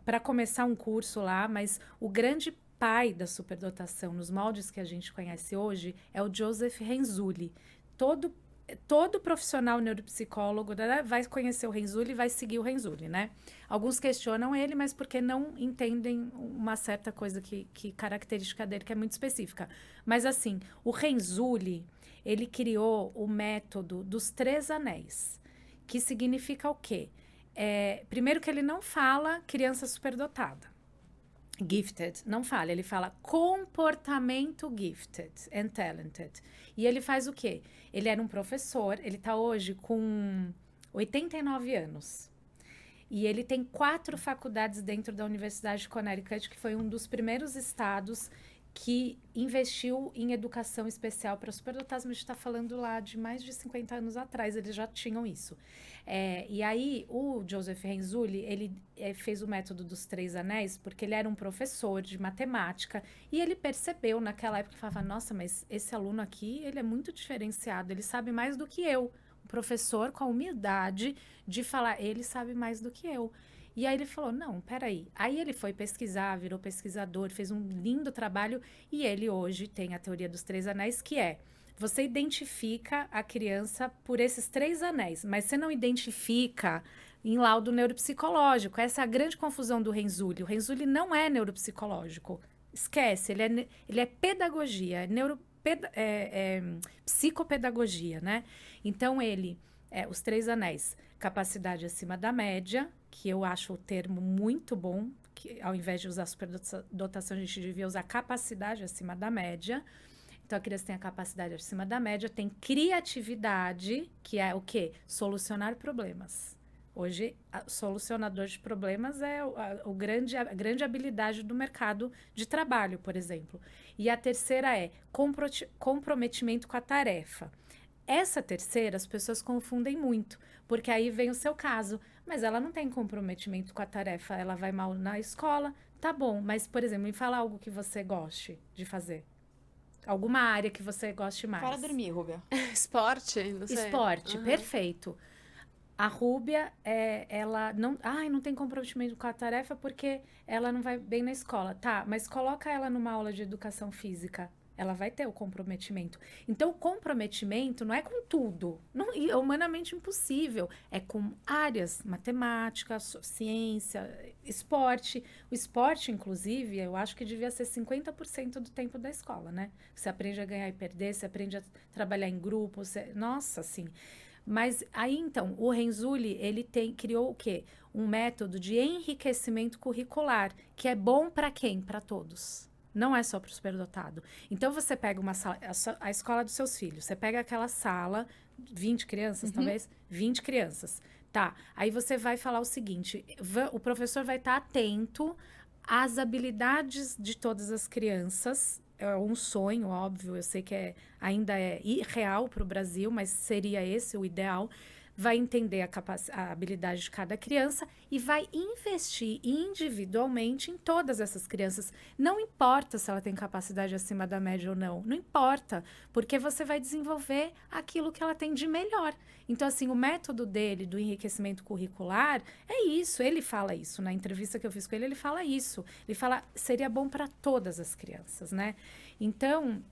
para começar um curso lá, mas o grande pai da superdotação, nos moldes que a gente conhece hoje, é o Joseph Renzulli. Todo profissional neuropsicólogo, né, vai conhecer o Renzulli e vai seguir o Renzulli, né? Alguns questionam ele, mas porque não entendem uma certa coisa que característica dele que é muito específica. Mas assim, o Renzulli, ele criou o método dos 3 anéis, que significa o quê? Primeiro que ele não fala criança superdotada. Gifted, não fala, ele fala comportamento gifted and talented. E ele faz o quê? Ele era um professor, ele tá hoje com 89 anos. E ele tem 4 faculdades dentro da Universidade de Connecticut, que foi um dos primeiros estados que investiu em educação especial para superdotados, mas a gente está falando lá de mais de 50 anos atrás, eles já tinham isso. E aí, o Joseph Renzulli, ele fez o método dos 3 anéis, porque ele era um professor de matemática, e ele percebeu naquela época, falava, nossa, mas esse aluno aqui, ele é muito diferenciado, ele sabe mais do que eu. Um professor com a humildade de falar, ele sabe mais do que eu. E aí ele falou, não, peraí. Aí ele foi pesquisar, virou pesquisador, fez um lindo trabalho e ele hoje tem a teoria dos 3 anéis, que você identifica a criança por esses 3 anéis, mas você não identifica em laudo neuropsicológico. Essa é a grande confusão do Renzulli. O Renzulli não é neuropsicológico. Esquece, ele é pedagogia, psicopedagogia, né? Então os 3 anéis, capacidade acima da média, que eu acho o termo muito bom, que ao invés de usar superdotação, a gente devia usar capacidade acima da média. Então, a criança tem a capacidade acima da média, tem criatividade, que é o quê? Solucionar problemas. Hoje, solucionador de problemas é a grande habilidade do mercado de trabalho, por exemplo. E a terceira é comprometimento com a tarefa. Essa terceira, as pessoas confundem muito, porque aí vem o seu caso. Mas ela não tem comprometimento com a tarefa, ela vai mal na escola, tá bom. Mas, por exemplo, me fala algo que você goste de fazer. Alguma área que você goste mais. Para dormir, Rúbia. Esporte? Não sei. Esporte, perfeito. A Rúbia, ela não tem comprometimento com a tarefa porque ela não vai bem na escola. Tá, mas coloca ela numa aula de educação física. Ela vai ter o comprometimento. Então, o comprometimento não é com tudo. É humanamente impossível. É com áreas, matemática, ciência, esporte. O esporte, inclusive, eu acho que devia ser 50% do tempo da escola, né? Você aprende a ganhar e perder, você aprende a trabalhar em grupo. Nossa, assim. Mas aí, então, o Renzulli, ele criou o quê? Um método de enriquecimento curricular, que é bom para quem? Para todos. Não é só para o superdotado. Então, você pega uma sala, a escola dos seus filhos, você pega aquela sala, 20 crianças, talvez, 20 crianças. Tá, aí você vai falar o seguinte, o professor vai estar atento às habilidades de todas as crianças. É um sonho, óbvio, eu sei que ainda é irreal para o Brasil, mas seria esse o ideal. Vai entender a habilidade de cada criança e vai investir individualmente em todas essas crianças. Não importa se ela tem capacidade acima da média ou não, não importa, porque você vai desenvolver aquilo que ela tem de melhor. Então, assim, o método dele, do enriquecimento curricular, é isso, ele fala isso. Na entrevista que eu fiz com ele, ele fala isso. Ele fala, seria bom para todas as crianças, né? Então,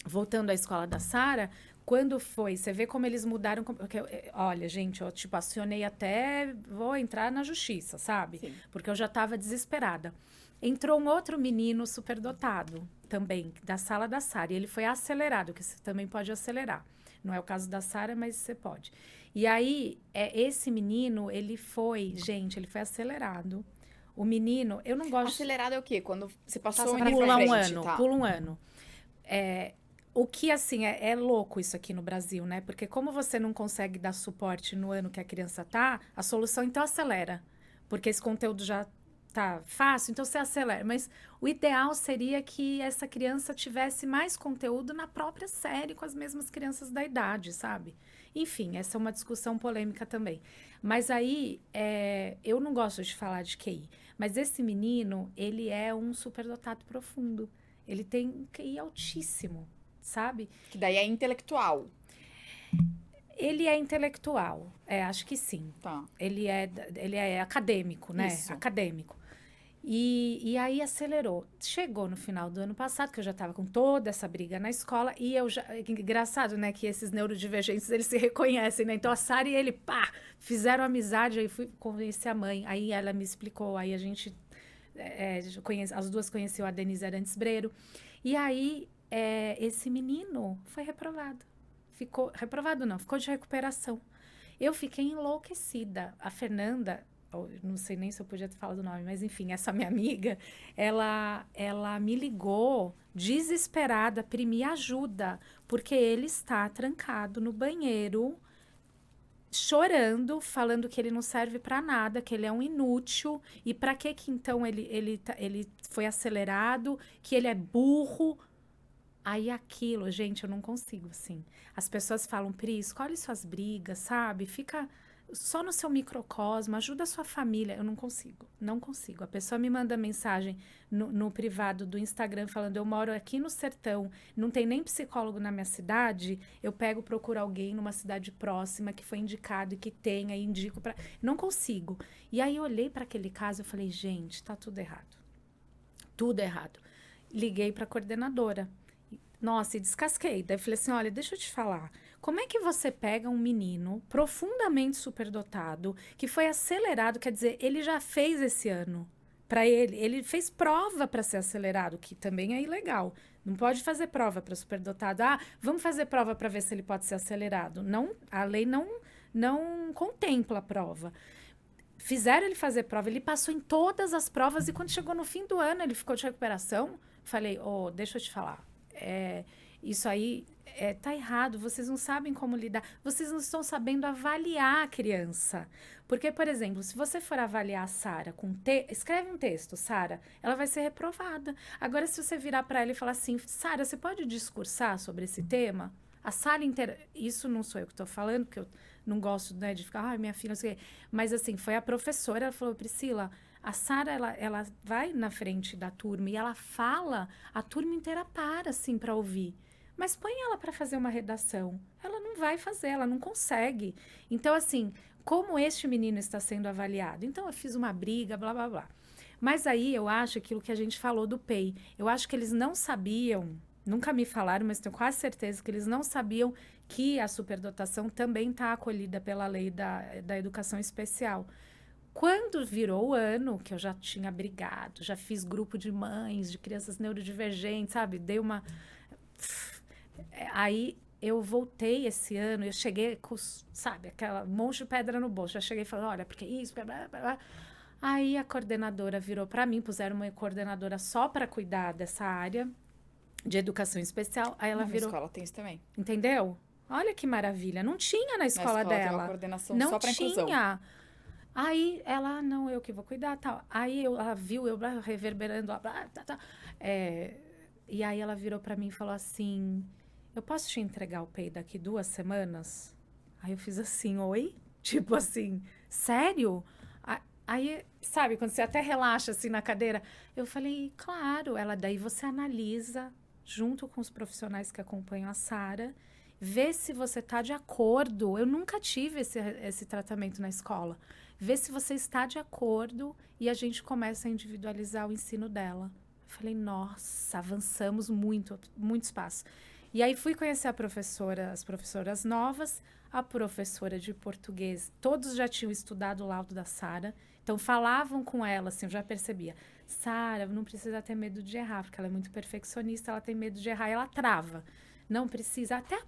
voltando à escola da Sara, quando foi, você vê como eles mudaram, porque, olha, gente, eu tipo acionei até, vou entrar na justiça, sabe? Sim. Porque eu já estava desesperada. Entrou um outro menino superdotado também, da sala da Sara, e ele foi acelerado, que você também pode acelerar. Não é o caso da Sara, mas você pode. E aí, esse menino, ele foi acelerado. O menino, eu não gosto... Acelerado é o quê? Quando você passou Passa em pra frente, pular um ano, tá? pula um ano. O que, assim, é louco isso aqui no Brasil, né? Porque como você não consegue dar suporte no ano que a criança tá, a solução, então, acelera. Porque esse conteúdo já tá fácil, então você acelera. Mas o ideal seria que essa criança tivesse mais conteúdo na própria série com as mesmas crianças da idade, sabe? Enfim, essa é uma discussão polêmica também. Mas aí, eu não gosto de falar de QI. Mas esse menino, ele é um superdotado profundo. Ele tem um QI altíssimo, sabe? Que daí é intelectual. Ele é intelectual, acho que sim. Tá. Ele é acadêmico, né? Isso. Acadêmico. E aí acelerou. Chegou no final do ano passado, que eu já estava com toda essa briga na escola, e eu já... Engraçado, né? Que esses neurodivergentes, eles se reconhecem, né? Então, a Sara e ele, fizeram amizade, aí fui conhecer a mãe. Aí ela me explicou, aí a gente... as duas conheciam a Denise Arantes Breiro. E aí, esse menino foi reprovado. Reprovado não, ficou de recuperação. Eu fiquei enlouquecida. A Fernanda, não sei nem se eu podia ter falado o nome, mas enfim, essa minha amiga, ela me ligou desesperada, me ajuda, porque ele está trancado no banheiro, chorando, falando que ele não serve para nada, que ele é um inútil, e para que então ele foi acelerado, que ele é burro. Aí aquilo, gente, eu não consigo, assim. As pessoas falam, Pri, escolhe suas brigas, sabe? Fica só no seu microcosmo, ajuda a sua família. Eu não consigo, não consigo. A pessoa me manda mensagem no privado do Instagram falando, eu moro aqui no sertão, não tem nem psicólogo na minha cidade, eu procuro alguém numa cidade próxima que foi indicado e que tenha, e indico para... Não consigo. E aí eu olhei para aquele caso e falei, gente, tá tudo errado. Tudo errado. Liguei para a coordenadora. Nossa, e descasquei. Daí falei assim, olha, deixa eu te falar. Como é que você pega um menino profundamente superdotado, que foi acelerado, quer dizer, ele já fez esse ano para ele fez prova para ser acelerado, que também é ilegal. Não pode fazer prova para superdotado. Vamos fazer prova para ver se ele pode ser acelerado. Não, a lei não contempla a prova. Fizeram ele fazer prova, ele passou em todas as provas e quando chegou no fim do ano, ele ficou de recuperação. Falei, deixa eu te falar. Isso aí tá errado, vocês não sabem como lidar, vocês não estão sabendo avaliar a criança. Porque, por exemplo, se você for avaliar a Sara escreve um texto, Sara, ela vai ser reprovada. Agora, se você virar para ela e falar assim, Sara, você pode discursar sobre esse tema? A sala inteira, isso não sou eu que estou falando, porque eu não gosto, né, de ficar, minha filha, não sei o quê. Mas assim, foi a professora, ela falou, Priscila, a Sara, ela vai na frente da turma e ela fala, a turma inteira para, assim, para ouvir. Mas põe ela para fazer uma redação. Ela não vai fazer, ela não consegue. Então, assim, como este menino está sendo avaliado? Então, eu fiz uma briga, blá, blá, blá. Mas aí, eu acho aquilo que a gente falou do PEI. Eu acho que eles não sabiam, nunca me falaram, mas tenho quase certeza que eles não sabiam que a superdotação também está acolhida pela lei da educação especial. Quando virou o ano, que eu já tinha brigado, já fiz grupo de mães, de crianças neurodivergentes, sabe? Dei uma... Aí eu voltei esse ano, eu cheguei com, sabe, aquela monte de pedra no bolso. Já cheguei e falei, olha, porque isso, blá, blá, blá. Aí a coordenadora virou para mim, puseram uma coordenadora só para cuidar dessa área de educação especial. Aí ela virou... Na escola tem isso também. Entendeu? Olha que maravilha. Não tinha na Na escola tem dela. uma coordenação Não só pra inclusão. tinha. Aí ela, não, eu que vou cuidar, tal. Aí ela viu eu reverberando, tá. E aí ela virou pra mim e falou assim, eu posso te entregar o PEI daqui 2 semanas? Aí eu fiz assim, oi? Tipo assim, sério? Aí, sabe, quando você até relaxa assim na cadeira, eu falei, claro. Ela, daí você analisa junto com os profissionais que acompanham a Sara, vê se você está de acordo. Eu nunca tive esse tratamento na escola. Vê se você está de acordo e a gente começa a individualizar o ensino dela. Eu falei, nossa, avançamos muito espaço. E aí fui conhecer as professoras novas, a professora de português. Todos já tinham estudado o laudo da Sara, então falavam com ela, assim, eu já percebia. Sara, não precisa ter medo de errar, porque ela é muito perfeccionista, ela tem medo de errar e ela trava. Não precisa. Até a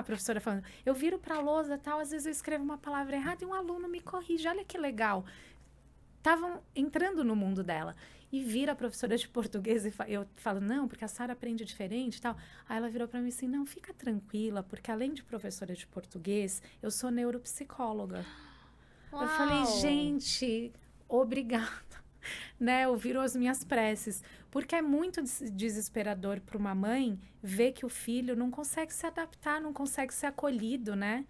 professora falando, eu viro para a lousa, tal, às vezes eu escrevo uma palavra errada e um aluno me corrige. Olha que legal. Estavam entrando no mundo dela. E vira a professora de português e eu falo, não, porque a Sara aprende diferente e tal. Aí ela virou para mim assim, não, fica tranquila, porque além de professora de português, eu sou neuropsicóloga. Uau. Eu falei, gente, obrigada. Né, ouviram as minhas preces, porque é muito desesperador para uma mãe ver que o filho não consegue se adaptar, não consegue ser acolhido, né?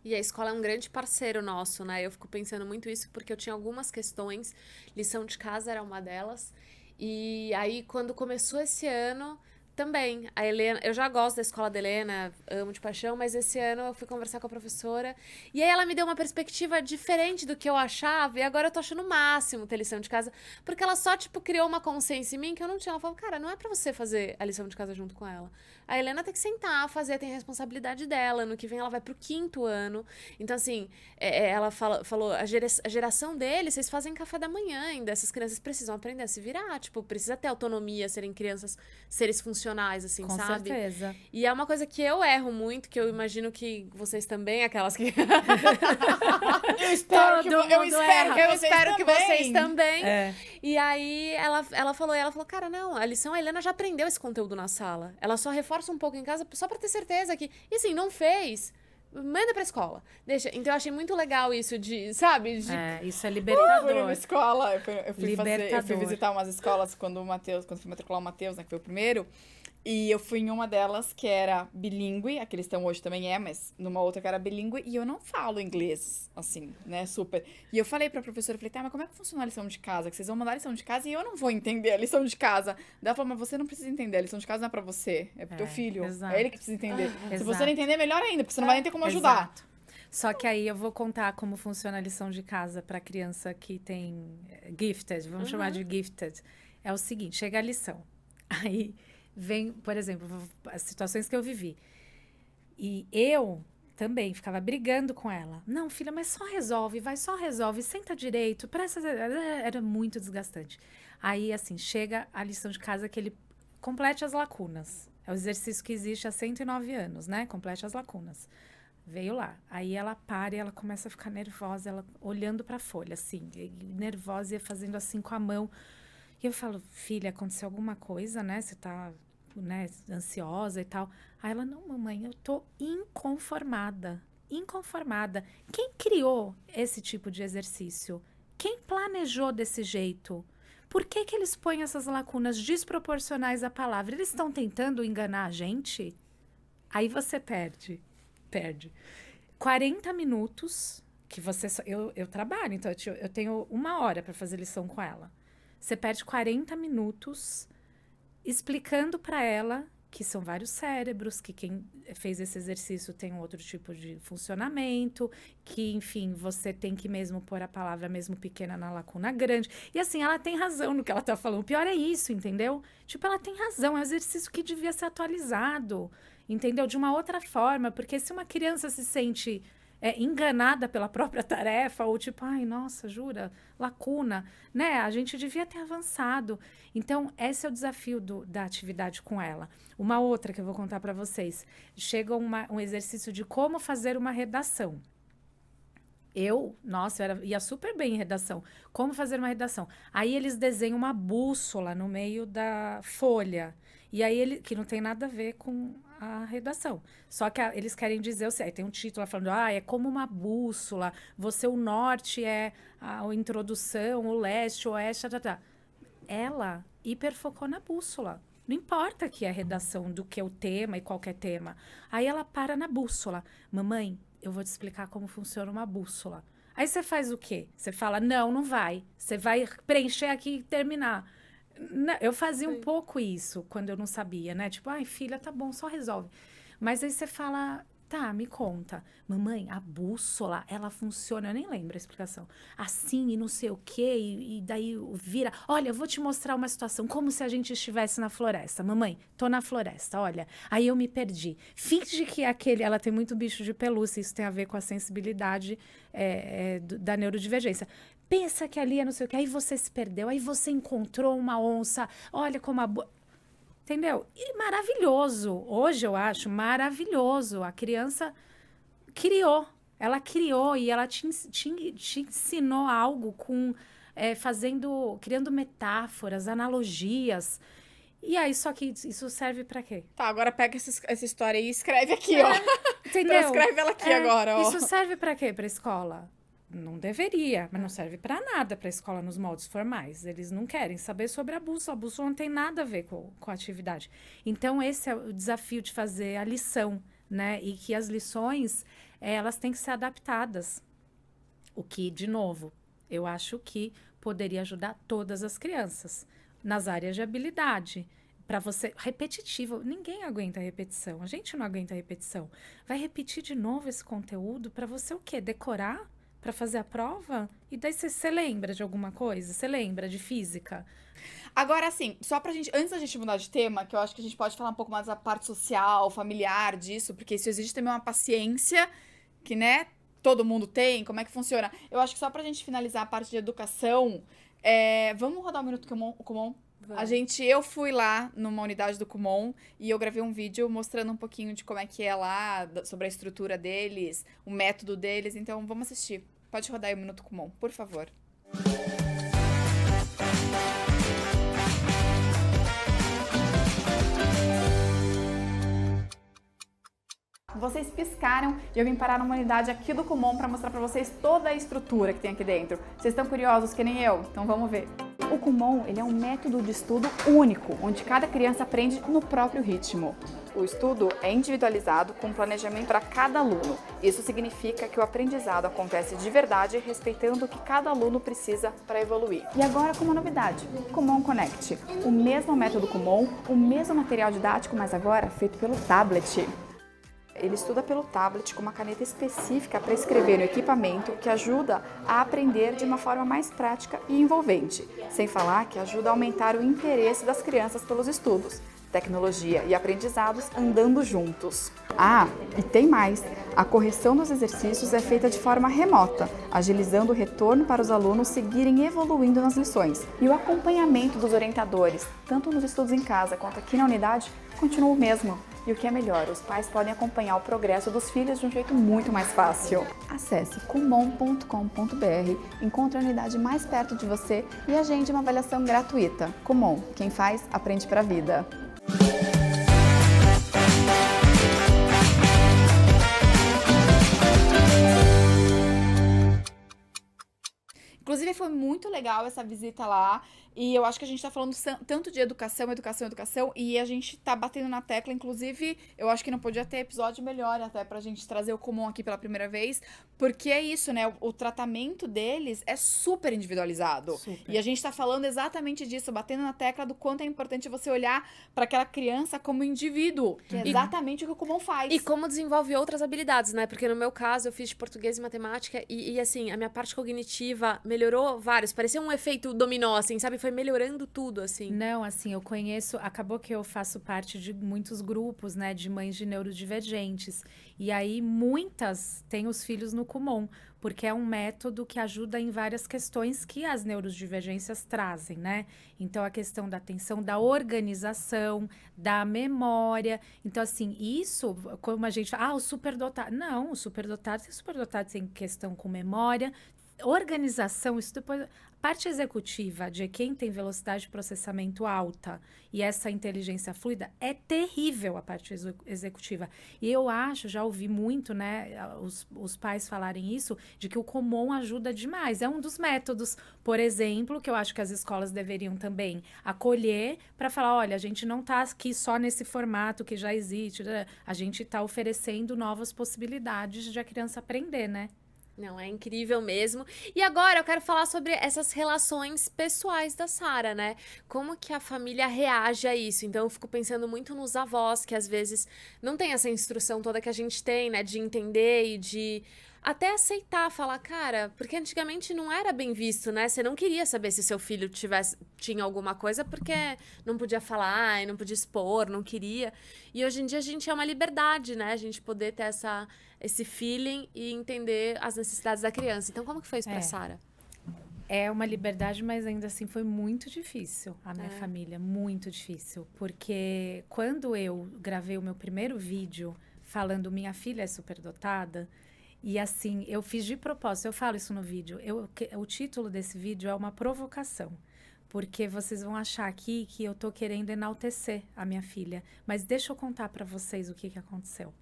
E a escola é um grande parceiro nosso, né? Eu fico pensando muito isso porque eu tinha algumas questões, lição de casa era uma delas, e aí quando começou esse ano, também, a Helena, eu já gosto da escola da Helena, amo de paixão, mas esse ano eu fui conversar com a professora, e aí ela me deu uma perspectiva diferente do que eu achava, e agora eu tô achando o máximo ter lição de casa, porque ela só, tipo, criou uma consciência em mim que eu não tinha. Ela falou, cara, não é pra você fazer a lição de casa junto com ela. A Helena tem que sentar, fazer, tem a responsabilidade dela, no que vem ela vai pro 5º ano. Então, assim, ela falou, a geração deles, vocês fazem café da manhã ainda, essas crianças precisam aprender a se virar, tipo, precisa ter autonomia, serem crianças, seres funcionais, assim, Com sabe? certeza. E é uma coisa que eu erro muito, que eu imagino que vocês também, aquelas que... Eu espero Todo mundo erra. Eu espero que vocês também. É. E aí ela falou, cara, não, a lição a Helena já aprendeu esse conteúdo na sala. Ela só reforça um pouco em casa só pra ter certeza que, e assim, não fez, manda pra escola. Deixa. Então eu achei muito legal isso de, sabe? Isso é Eu fui libertador. numa escola, eu fui Libertador. visitar umas escolas quando fui matricular o Matheus, né, que foi o primeiro. E eu fui em uma delas que era bilíngue, a que eles estão hoje também mas numa outra que era bilíngue, e eu não falo inglês, assim, né, super. E eu falei pra professora, eu falei, tá, mas como é que funciona a lição de casa? Que vocês vão mandar a lição de casa e eu não vou entender a lição de casa. Daí ela falou, mas você não precisa entender, a lição de casa não é pra você, é pro teu filho, exato. é ele que precisa entender. Se Exato. você não entender, melhor ainda, porque você não vai nem ter como ajudar. Exato. Só que aí eu vou contar como funciona a lição de casa para criança que tem gifted, vamos chamar de gifted. É o seguinte, chega a lição. Aí vem, por exemplo, as situações que eu vivi. E eu também ficava brigando com ela. Não, filha, mas só resolve, senta direito, presta... Era muito desgastante. Aí, assim, chega a lição de casa que ele complete as lacunas. É o exercício que existe há 109 anos, né? Complete as lacunas. Veio lá. Aí ela para e ela começa a ficar nervosa, ela olhando para a folha, assim, nervosa e fazendo assim com a mão. E eu falo, filha, aconteceu alguma coisa, né? Você tá, né, ansiosa e tal. Aí ela, não, mamãe, eu tô inconformada. Inconformada. Quem criou esse tipo de exercício? Quem planejou desse jeito? Por que que eles põem essas lacunas desproporcionais à palavra? Eles estão tentando enganar a gente? Aí você perde. 40 minutos que você... Eu trabalho, então eu tenho 1 hora para fazer lição com ela. Você perde 40 minutos explicando para ela que são vários cérebros, que quem fez esse exercício tem um outro tipo de funcionamento, que, enfim, você tem que mesmo pôr a palavra mesmo pequena na lacuna grande. E, assim, ela tem razão no que ela tá falando. O pior é isso, entendeu? Tipo, ela tem razão, é um exercício que devia ser atualizado, entendeu? De uma outra forma, porque se uma criança se sente... enganada pela própria tarefa, ou tipo, ai, nossa, jura, lacuna, né? A gente devia ter avançado. Então, esse é o desafio da atividade com ela. Uma outra que eu vou contar para vocês. Chega um exercício de como fazer uma redação. Eu ia super bem em redação. Como fazer uma redação? Aí eles desenham uma bússola no meio da folha. E aí, que não tem nada a ver com a redação. Só que eles querem dizer, aí tem um título lá falando, é como uma bússola, o norte é a introdução, o leste, o oeste, tá. Ela hiperfocou na bússola. Não importa que é a redação do que é o tema e qualquer tema. Aí ela para na bússola. Mamãe, eu vou te explicar como funciona uma bússola. Aí você faz o quê? Você fala, não vai. Você vai preencher aqui e terminar. Eu fazia um pouco isso quando eu não sabia, né? Tipo, ai, filha, tá bom, só resolve. Mas aí você fala, tá, me conta. Mamãe, a bússola, ela funciona, eu nem lembro a explicação. Assim, e não sei o quê, e daí vira. Olha, eu vou te mostrar uma situação, como se a gente estivesse na floresta. Mamãe, tô na floresta, olha. Aí eu me perdi. Finge que ela tem muito bicho de pelúcia, isso tem a ver com a sensibilidade da neurodivergência. Pensa que ali é não sei o que, aí você se perdeu, aí você encontrou uma onça, olha como entendeu? E maravilhoso, hoje eu acho maravilhoso, a criança ela criou e ela te ensinou algo criando metáforas, analogias, e aí só que isso serve pra quê? Tá, agora pega essa história e escreve aqui, ó. Entendeu? Transcreve ela aqui agora, ó. Isso serve pra quê? Pra escola? Não deveria, mas não serve para nada para a escola nos moldes formais. Eles não querem saber sobre a bússola. A bússola não tem nada a ver com a atividade. Então, esse é o desafio de fazer a lição, né? E que as lições, elas têm que ser adaptadas. O que, de novo, eu acho que poderia ajudar todas as crianças nas áreas de habilidade. Para você, repetitivo, ninguém aguenta repetição. A gente não aguenta repetição. Vai repetir de novo esse conteúdo para você o quê? Decorar? Para fazer a prova? E daí você lembra de alguma coisa? Você lembra de física? Agora, assim, só pra gente, antes da gente mudar de tema, que eu acho que a gente pode falar um pouco mais da parte social, familiar disso, porque isso exige também uma paciência que, né, todo mundo tem, como é que funciona. Eu acho que só pra gente finalizar a parte de educação, vamos rodar um minuto Kumon? Eu fui lá numa unidade do Kumon e eu gravei um vídeo mostrando um pouquinho de como é que é lá, sobre a estrutura deles, o método deles. Então, vamos assistir. Pode rodar aí o Minuto Kumon, por favor. Vocês piscaram e eu vim parar numa unidade aqui do Kumon para mostrar para vocês toda a estrutura que tem aqui dentro. Vocês estão curiosos que nem eu? Então vamos ver. O Kumon, ele é um método de estudo único, onde cada criança aprende no próprio ritmo. O estudo é individualizado com planejamento para cada aluno. Isso significa que o aprendizado acontece de verdade, respeitando o que cada aluno precisa para evoluir. E agora com uma novidade, Kumon Connect. O mesmo método Kumon, o mesmo material didático, mas agora feito pelo tablet. Ele estuda pelo tablet com uma caneta específica para escrever no equipamento, que ajuda a aprender de uma forma mais prática e envolvente. Sem falar que ajuda a aumentar o interesse das crianças pelos estudos. Tecnologia e aprendizados andando juntos. Ah, e tem mais! A correção dos exercícios é feita de forma remota, agilizando o retorno para os alunos seguirem evoluindo nas lições. E o acompanhamento dos orientadores, tanto nos estudos em casa quanto aqui na unidade, continua o mesmo. E o que é melhor, os pais podem acompanhar o progresso dos filhos de um jeito muito mais fácil. Acesse kumon.com.br, encontre a unidade mais perto de você e agende uma avaliação gratuita. Kumon, quem faz, aprende pra vida. Inclusive, foi muito legal essa visita lá. E eu acho que a gente tá falando tanto de educação, e a gente tá batendo na tecla. Inclusive, eu acho que não podia ter episódio melhor até pra gente trazer o Kumon aqui pela primeira vez. Porque é isso, né? O tratamento deles é super individualizado. Super. E a gente tá falando exatamente disso, batendo na tecla do quanto é importante você olhar pra aquela criança como indivíduo. Que é exatamente o que o Kumon faz. E como desenvolve outras habilidades, né? Porque no meu caso, eu fiz de português e matemática e assim, a minha parte cognitiva melhorou vários. Parecia um efeito dominó, assim, sabe? Foi melhorando tudo, assim. Não, assim, eu conheço... Acabou que eu faço parte de muitos grupos, né? De mães de neurodivergentes. E aí, muitas têm os filhos no Kumon. Porque é um método que ajuda em várias questões que as neurodivergências trazem, né? Então, a questão da atenção, da organização, da memória. Então, assim, isso, como a gente fala, o superdotado. Não, o superdotado tem superdotado tem questão com memória, organização, isso depois... Parte executiva de quem tem velocidade de processamento alta e essa inteligência fluida é terrível a parte executiva. E eu acho, já ouvi muito, né, os pais falarem isso, de que o Kumon ajuda demais. É um dos métodos, por exemplo, que eu acho que as escolas deveriam também acolher para falar, olha, a gente não está aqui só nesse formato que já existe, né? A gente está oferecendo novas possibilidades de a criança aprender, né? Não, é incrível mesmo. E agora eu quero falar sobre essas relações pessoais da Sara, né? Como que a família reage a isso? Então eu fico pensando muito nos avós, que às vezes não tem essa instrução toda que a gente tem, né? De entender e de até aceitar, falar, cara, porque antigamente não era bem visto, né? Você não queria saber se seu filho tinha alguma coisa porque não podia falar, não podia expor, não queria. E hoje em dia a gente é uma liberdade, né? A gente poder ter esse feeling e entender as necessidades da criança. Então, como que foi isso pra Sara? É uma liberdade, mas ainda assim foi muito difícil a minha família, muito difícil. Porque quando eu gravei o meu primeiro vídeo falando minha filha é superdotada, e assim, eu fiz de propósito, eu falo isso no vídeo, o título desse vídeo é uma provocação. Porque vocês vão achar aqui que eu tô querendo enaltecer a minha filha. Mas deixa eu contar pra vocês o que aconteceu.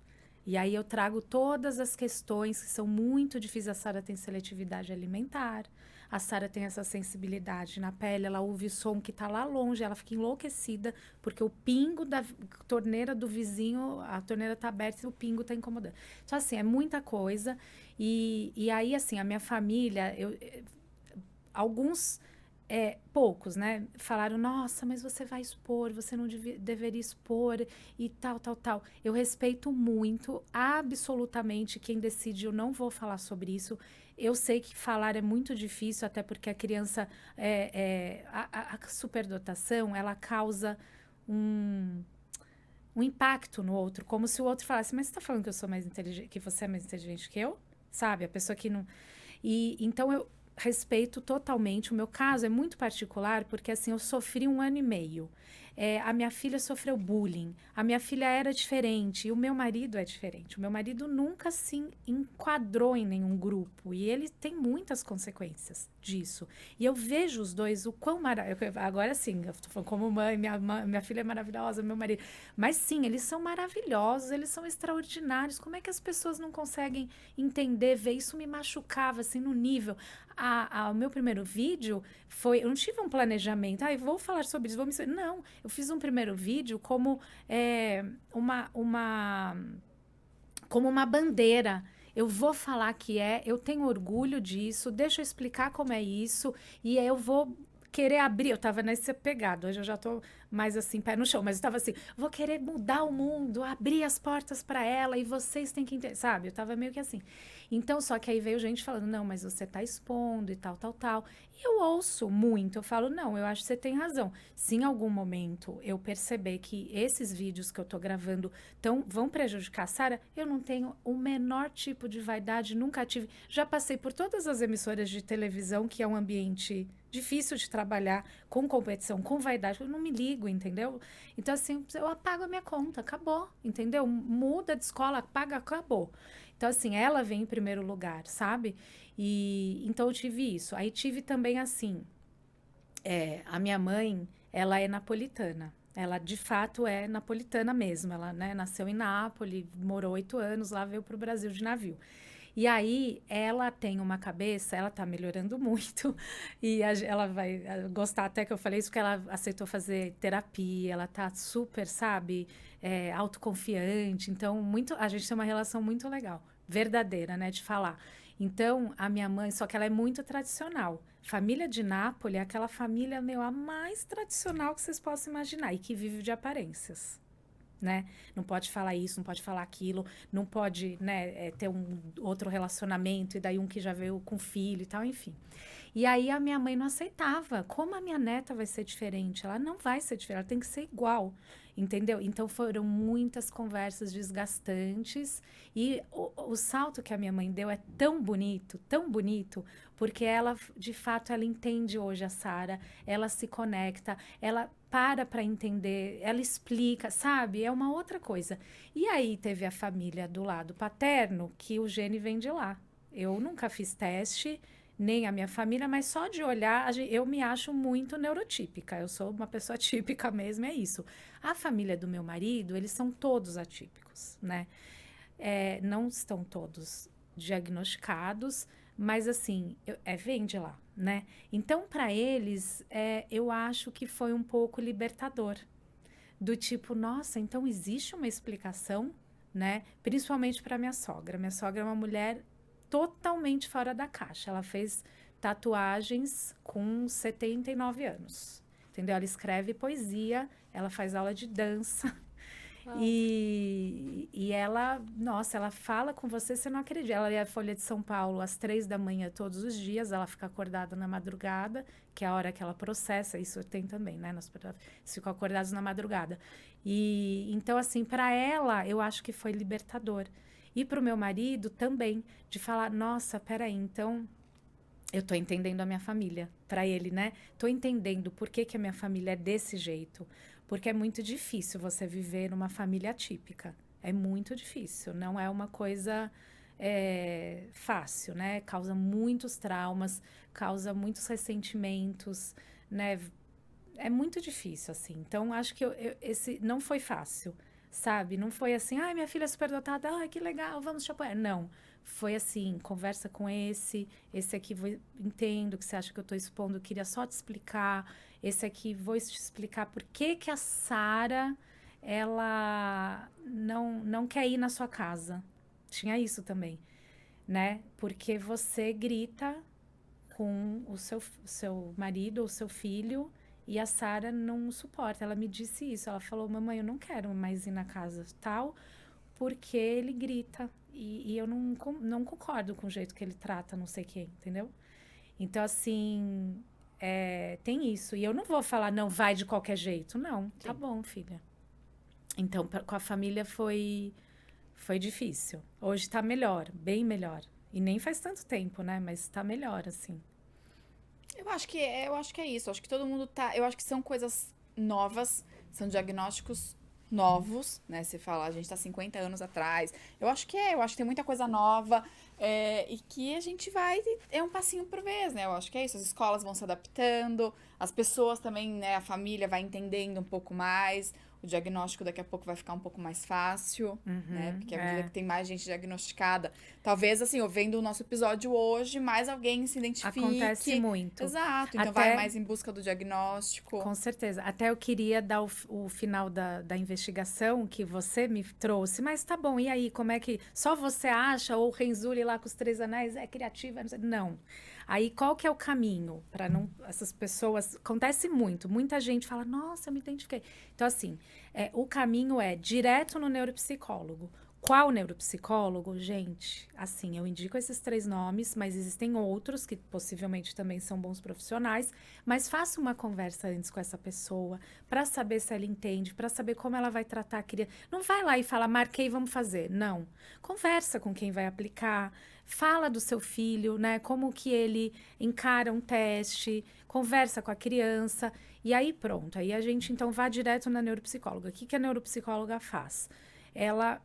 E aí eu trago todas as questões que são muito difíceis. A Sara tem seletividade alimentar, a Sara tem essa sensibilidade na pele, ela ouve som que tá lá longe, ela fica enlouquecida, porque o pingo da torneira do vizinho, a torneira tá aberta e o pingo tá incomodando. Então, assim, é muita coisa. E aí, assim, a minha família, alguns... poucos, né? Falaram, nossa, mas você vai expor, você não deveria expor e tal, tal, tal. Eu respeito muito, absolutamente, quem decide, eu não vou falar sobre isso. Eu sei que falar é muito difícil, até porque a criança, a superdotação, ela causa um impacto no outro, como se o outro falasse, mas você tá falando que eu sou mais inteligente, que você é mais inteligente que eu? Sabe? A pessoa que não... E então eu respeito totalmente. O meu caso é muito particular, porque assim, eu sofri 1 ano e meio. A minha filha sofreu bullying. A minha filha era diferente. E o meu marido é diferente. O meu marido nunca se enquadrou em nenhum grupo. E ele tem muitas consequências disso. E eu vejo os dois, o quão maravilhoso. Agora sim, eu tô falando como mãe, minha filha é maravilhosa, meu marido. Mas sim, eles são maravilhosos, eles são extraordinários. Como é que as pessoas não conseguem entender, ver? Isso me machucava, assim, no nível. O meu primeiro vídeo foi... Eu não tive um planejamento. Eu vou falar sobre isso, Não, eu fiz um primeiro vídeo como como uma bandeira. Eu vou falar eu tenho orgulho disso, deixa eu explicar como é isso, e aí eu vou querer abrir. Eu tava nessa pegada, hoje eu já tô mais assim, pé no chão, mas eu tava assim, vou querer mudar o mundo, abrir as portas para ela, e vocês têm que entender, sabe? Eu tava meio que assim. Então, só que aí veio gente falando, não, mas você tá expondo e tal, tal, tal. E eu ouço muito, eu falo, não, eu acho que você tem razão. Se em algum momento eu perceber que esses vídeos que eu tô gravando vão prejudicar a Sara, eu não tenho o menor tipo de vaidade, nunca tive. Já passei por todas as emissoras de televisão, que é um ambiente difícil de trabalhar, com competição, com vaidade, eu não me ligo, entendeu? Então, assim, eu apago a minha conta, acabou, entendeu? Muda de escola, apaga, acabou. Então, assim, ela vem em primeiro lugar, sabe? E então eu tive isso. Aí tive também, assim, a minha mãe, ela é napolitana. Ela, de fato, é napolitana mesmo. Ela, né, nasceu em Nápoles, morou 8 anos lá, veio para o Brasil de navio. E aí, ela tem uma cabeça, ela tá melhorando muito, e ela vai gostar até que eu falei isso, porque ela aceitou fazer terapia, ela tá super, sabe, autoconfiante, então, a gente tem uma relação muito legal, verdadeira, né, de falar. Então, a minha mãe, só que ela é muito tradicional. Família de Nápoles é aquela família, a mais tradicional que vocês possam imaginar, e que vive de aparências. Né? Não pode falar isso, não pode falar aquilo, não pode, né, ter um outro relacionamento e daí um que já veio com filho e tal, enfim. E aí a minha mãe não aceitava. Como a minha neta vai ser diferente? Ela não vai ser diferente, ela tem que ser igual, entendeu? Então foram muitas conversas desgastantes e o salto que a minha mãe deu é tão bonito, porque ela, de fato, ela entende hoje a Sara, ela se conecta, ela para entender, ela explica, sabe? É uma outra coisa. E aí teve a família do lado paterno, que o gene vem de lá. Eu nunca fiz teste, nem a minha família, mas só de olhar, eu me acho muito neurotípica. Eu sou uma pessoa típica mesmo, é isso. A família do meu marido, eles são todos atípicos, né? Não estão todos diagnosticados, mas assim, vem de lá, né? Então, para eles, eu acho que foi um pouco libertador. Do tipo, nossa, então existe uma explicação, né? Principalmente para minha sogra. Minha sogra é uma mulher totalmente fora da caixa. Ela fez tatuagens com 79 anos, entendeu? Ela escreve poesia, ela faz aula de dança. E ela, nossa, ela fala com você não acredita. Ela lê a Folha de São Paulo às 3 da manhã todos os dias, ela fica acordada na madrugada, que é a hora que ela processa, isso tem também, né? Nós ficam acordados na madrugada. E então, assim, para ela, eu acho que foi libertador. E para o meu marido também, de falar, nossa, peraí, então eu tô entendendo a minha família. Para ele, né? Tô entendendo por que a minha família é desse jeito. Porque é muito difícil você viver numa família atípica. É muito difícil. Não é uma coisa fácil, né? Causa muitos traumas, causa muitos ressentimentos, né? É muito difícil, assim. Então, acho que esse não foi fácil, sabe? Não foi assim, minha filha é superdotada, que legal, vamos te apoiar. Não. Foi assim, conversa com esse aqui entendo que você acha que eu estou expondo, eu queria só te explicar. Esse aqui, vou te explicar por que a Sara, ela não quer ir na sua casa. Tinha isso também, né? Porque você grita com o seu marido ou seu filho e a Sara não suporta. Ela me disse isso. Ela falou, mamãe, eu não quero mais ir na casa tal, porque ele grita. E eu não concordo com o jeito que ele trata não sei quem, entendeu? Então, assim, tem isso. E eu não vou falar, não, vai de qualquer jeito. Não, Sim. Tá bom, filha. Então, com a família foi difícil. Hoje tá melhor, bem melhor. E nem faz tanto tempo, né? Mas tá melhor, assim. Eu acho que é isso. Eu acho que todo mundo tá. Eu acho que são coisas novas, são diagnósticos novos, né? Você fala, a gente tá 50 anos atrás. Eu acho que tem muita coisa nova. E que a gente vai. É um passinho por vez, né? Eu acho que é isso. As escolas vão se adaptando, as pessoas também, né? A família vai entendendo um pouco mais. O diagnóstico daqui a pouco vai ficar um pouco mais fácil, né? Porque à medida que tem mais gente diagnosticada, talvez, assim, eu vendo o nosso episódio hoje, mais alguém se identifique. Acontece muito. Exato. Então vai mais em busca do diagnóstico. Com certeza. Até eu queria dar o final da investigação que você me trouxe, mas tá bom, e aí, como é que só você acha, ou o Renzulli lá com os 3 anéis é criativa? Não. Aí, qual que é o caminho para não... Essas pessoas... Acontece muito. Muita gente fala, nossa, eu me identifiquei. Então, assim, o caminho é direto no neuropsicólogo. Qual neuropsicólogo? Gente, assim, eu indico esses 3 nomes, mas existem outros que possivelmente também são bons profissionais, mas faça uma conversa antes com essa pessoa para saber se ela entende, para saber como ela vai tratar a criança. Não vai lá e fala, marquei, vamos fazer. Não. Conversa com quem vai aplicar, fala do seu filho, né? Como que ele encara um teste, conversa com a criança, e aí pronto. Aí a gente, então, vai direto na neuropsicóloga. O que a neuropsicóloga faz? Ela...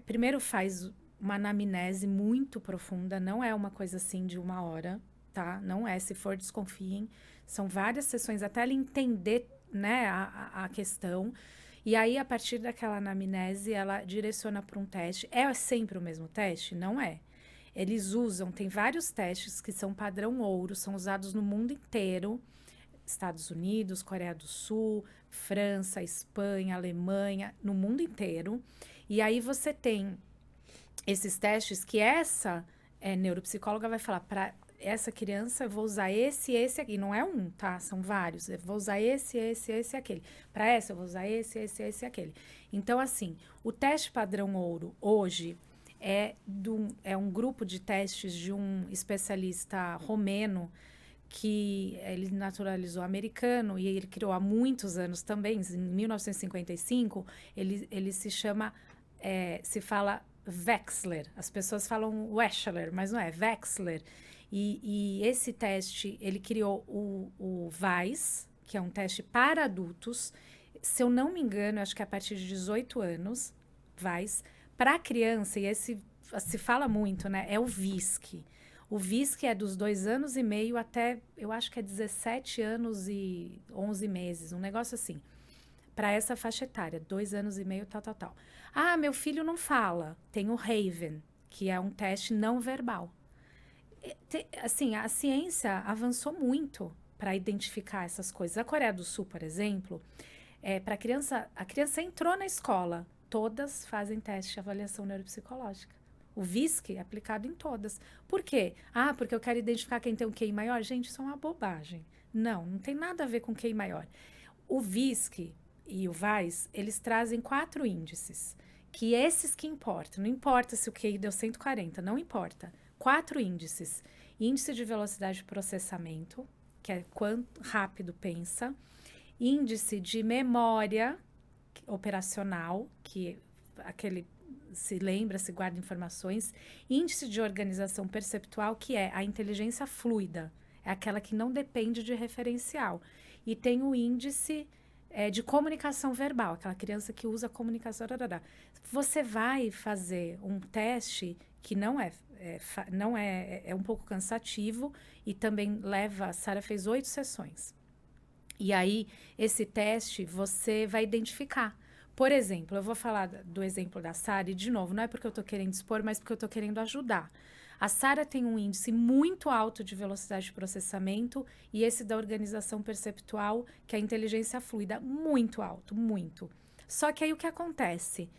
primeiro faz uma anamnese muito profunda, não é uma coisa assim de 1 hora, tá? Não é, se for, desconfiem. São várias sessões até ela entender, né, a questão. E aí, a partir daquela anamnese, ela direciona para um teste. É sempre o mesmo teste? Não é. Eles tem vários testes que são padrão ouro, são usados no mundo inteiro. Estados Unidos, Coreia do Sul, França, Espanha, Alemanha, no mundo inteiro. E aí você tem esses testes que essa neuropsicóloga vai falar, para essa criança eu vou usar esse aqui. Não é um, tá? São vários. Eu vou usar esse e aquele. Para essa eu vou usar esse e aquele. Então, assim, o teste padrão ouro hoje é um grupo de testes de um especialista romeno que ele naturalizou americano e ele criou há muitos anos também, em 1955, ele se chama, se fala Wechsler. As pessoas falam Wechsler, mas não é, Wechsler. E esse teste, ele criou o VAIS, que é um teste para adultos. Se eu não me engano, acho que é a partir de 18 anos, VAIS. Para criança, e esse se fala muito, né, é o VISC. O VISC é dos 2 anos e meio até, eu acho que é 17 anos e 11 meses, um negócio assim. Para essa faixa etária, 2 anos e meio, tal. Ah, meu filho não fala. Tem o Raven, que é um teste não verbal. Assim, a ciência avançou muito para identificar essas coisas. A Coreia do Sul, por exemplo, para a criança entrou na escola, todas fazem teste de avaliação neuropsicológica. O VISC é aplicado em todas. Por quê? Ah, porque eu quero identificar quem tem um QI maior? Gente, isso é uma bobagem. Não tem nada a ver com QI maior. O VISC e o VAIS, eles trazem 4 índices, que esses que importam. Não importa se o QI deu 140, não importa. 4 índices. Índice de velocidade de processamento, que é quanto rápido pensa. Índice de memória operacional, que aquele se lembra, se guarda informações. Índice de organização perceptual, que é a inteligência fluida, é aquela que não depende de referencial. E tem o índice de comunicação verbal, aquela criança que usa comunicação. Você vai fazer um teste que não é um pouco cansativo e também leva. A Sara fez 8 sessões. E aí, esse teste você vai identificar. Por exemplo, eu vou falar do exemplo da Sara, e de novo, não é porque eu estou querendo expor, mas porque eu estou querendo ajudar. A Sara tem um índice muito alto de velocidade de processamento e esse da organização perceptual, que é a inteligência fluida, muito alto, muito. Só que aí o que acontece?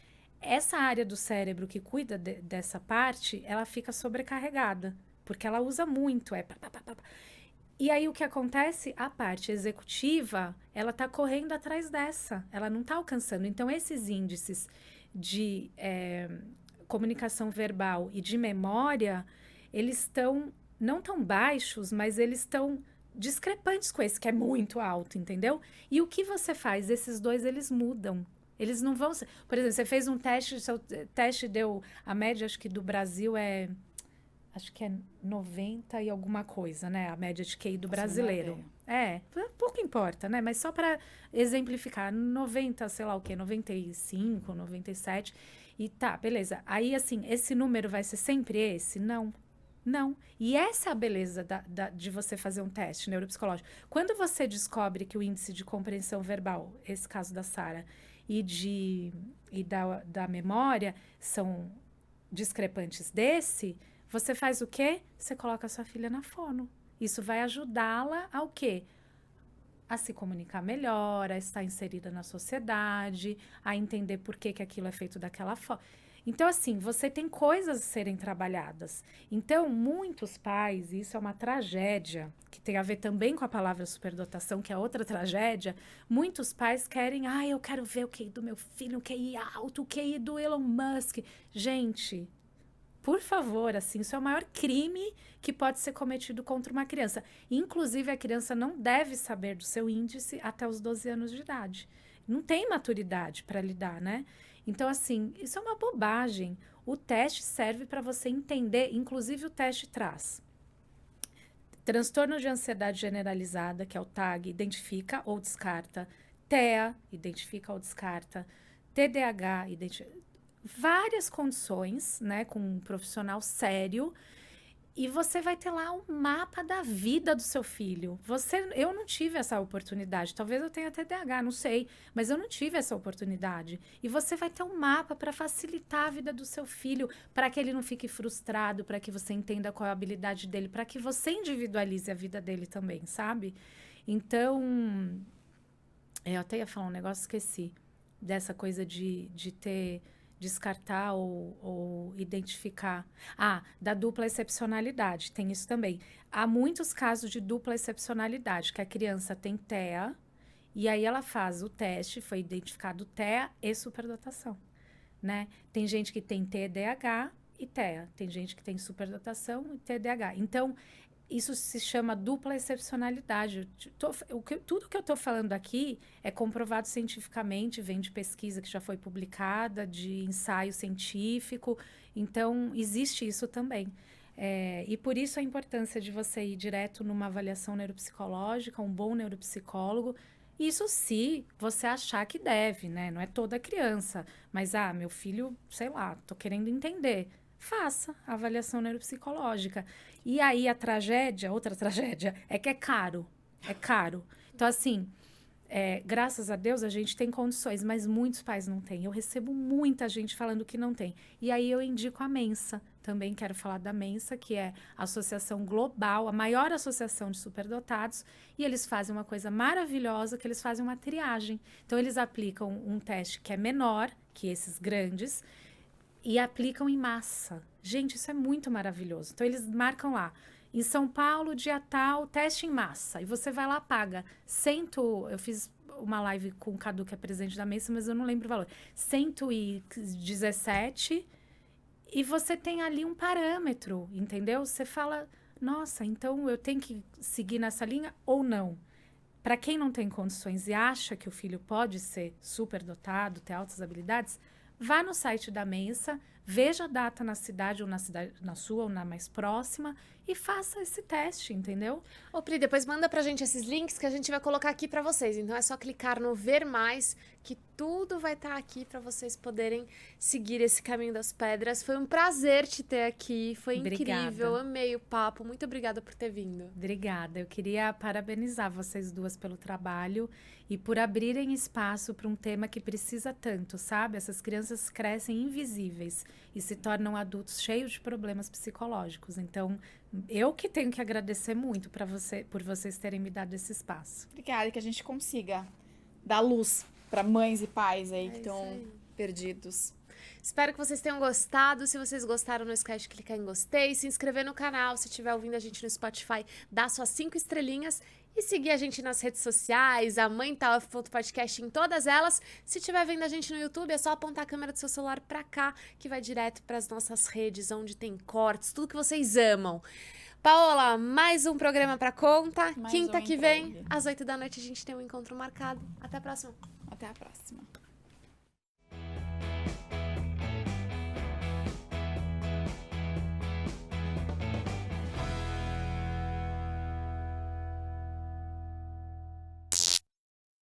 Essa área do cérebro que cuida dessa parte, ela fica sobrecarregada, porque ela usa muito, E aí o que acontece? A parte executiva, ela está correndo atrás dessa, ela não está alcançando. Então, esses índices de comunicação verbal e de memória, eles estão não tão baixos, mas eles estão discrepantes com esse, que é muito alto, entendeu? E o que você faz? Esses dois, eles mudam. Eles não vão ser... Por exemplo, você fez um teste, seu teste deu... A média, acho que do Brasil acho que é 90 e alguma coisa, né? A média de QI do brasileiro. Pouco importa, né? Mas só para exemplificar, 90, sei lá o quê, 95, 97. E tá, beleza. Aí, assim, esse número vai ser sempre esse? Não. E essa é a beleza de você fazer um teste neuropsicológico. Quando você descobre que o índice de compreensão verbal, esse caso da Sara, e da memória são discrepantes desse... Você faz o quê? Você coloca a sua filha na fono. Isso vai ajudá-la ao quê? A se comunicar melhor, a estar inserida na sociedade, a entender por que aquilo é feito daquela forma. Então, assim, você tem coisas a serem trabalhadas. Então, muitos pais, e isso é uma tragédia, que tem a ver também com a palavra superdotação, que é outra tragédia, muitos pais querem, eu quero ver o QI do meu filho, o QI alto, o QI do Elon Musk. Gente... Por favor, assim, isso é o maior crime que pode ser cometido contra uma criança. Inclusive, a criança não deve saber do seu índice até os 12 anos de idade. Não tem maturidade para lidar, né? Então, assim, isso é uma bobagem. O teste serve para você entender, inclusive o teste traz transtorno de ansiedade generalizada, que é o TAG, identifica ou descarta. TEA, identifica ou descarta. TDAH, identifica... Várias condições, né, com um profissional sério, e você vai ter lá um mapa da vida do seu filho. Eu não tive essa oportunidade, talvez eu tenha TDAH, não sei, mas eu não tive essa oportunidade. E você vai ter um mapa para facilitar a vida do seu filho, para que ele não fique frustrado, para que você entenda qual é a habilidade dele, para que você individualize a vida dele também, sabe? Então, eu até ia falar um negócio, esqueci, dessa coisa de ter... descartar ou identificar. Da dupla excepcionalidade, tem isso também. Há muitos casos de dupla excepcionalidade, que a criança tem TEA, e aí ela faz o teste, foi identificado TEA e superdotação, né? Tem gente que tem TDAH e TEA, tem gente que tem superdotação e TDAH. Então, isso se chama dupla excepcionalidade. Tudo que eu estou falando aqui é comprovado cientificamente, vem de pesquisa que já foi publicada, de ensaio científico. Então, existe isso também. E por isso a importância de você ir direto numa avaliação neuropsicológica, um bom neuropsicólogo. Isso se você achar que deve, né? Não é toda criança. Mas, meu filho, sei lá, tô querendo entender. faça a avaliação neuropsicológica. E aí a tragédia, outra tragédia, é que é caro. É caro. Então, assim, graças a Deus a gente tem condições, mas muitos pais não têm. Eu recebo muita gente falando que não tem. E aí eu indico a Mensa. Também quero falar da Mensa, que é a associação global, a maior associação de superdotados, e eles fazem uma coisa maravilhosa, que eles fazem uma triagem. Então, eles aplicam um teste que é menor que esses grandes e aplicam em massa. Gente, isso é muito maravilhoso. Então, eles marcam lá, em São Paulo, dia tal, teste em massa. E você vai lá, paga. Eu fiz uma live com o Cadu, que é presidente da Mensa, mas eu não lembro o valor. 117. E você tem ali um parâmetro, entendeu? Você fala, nossa, então eu tenho que seguir nessa linha ou não? Para quem não tem condições e acha que o filho pode ser superdotado, ter altas habilidades, vá no site da Mensa, veja a data na cidade, ou na sua, ou na mais próxima, e faça esse teste, entendeu? Ô, Pri, depois manda pra gente esses links que a gente vai colocar aqui pra vocês. Então é só clicar no Ver Mais, que tudo vai estar aqui pra vocês poderem seguir esse caminho das pedras. Foi um prazer te ter aqui, foi Obrigada. incrível, amei o papo. Muito obrigada por ter vindo. Obrigada. Eu queria parabenizar vocês duas pelo trabalho e por abrirem espaço para um tema que precisa tanto, sabe? Essas crianças crescem invisíveis e se tornam adultos cheios de problemas psicológicos. Então, eu que tenho que agradecer muito por vocês terem me dado esse espaço. Obrigada, que a gente consiga dar luz para mães e pais aí que isso estão aí. perdidos. Espero que vocês tenham gostado. Se vocês gostaram, não esquece de clicar em gostei, se inscrever no canal. Se estiver ouvindo a gente no Spotify, dá suas 5 estrelinhas e seguir a gente nas redes sociais, a Mãe Tá Off.podcast em todas elas. Se estiver vendo a gente no YouTube, é só apontar a câmera do seu celular pra cá, que vai direto para as nossas redes, onde tem cortes, tudo que vocês amam. Paola, mais um programa pra conta. Mais Quinta um que vem, entregue. às 8 da noite, a gente tem um encontro marcado. Até a próxima. Até a próxima.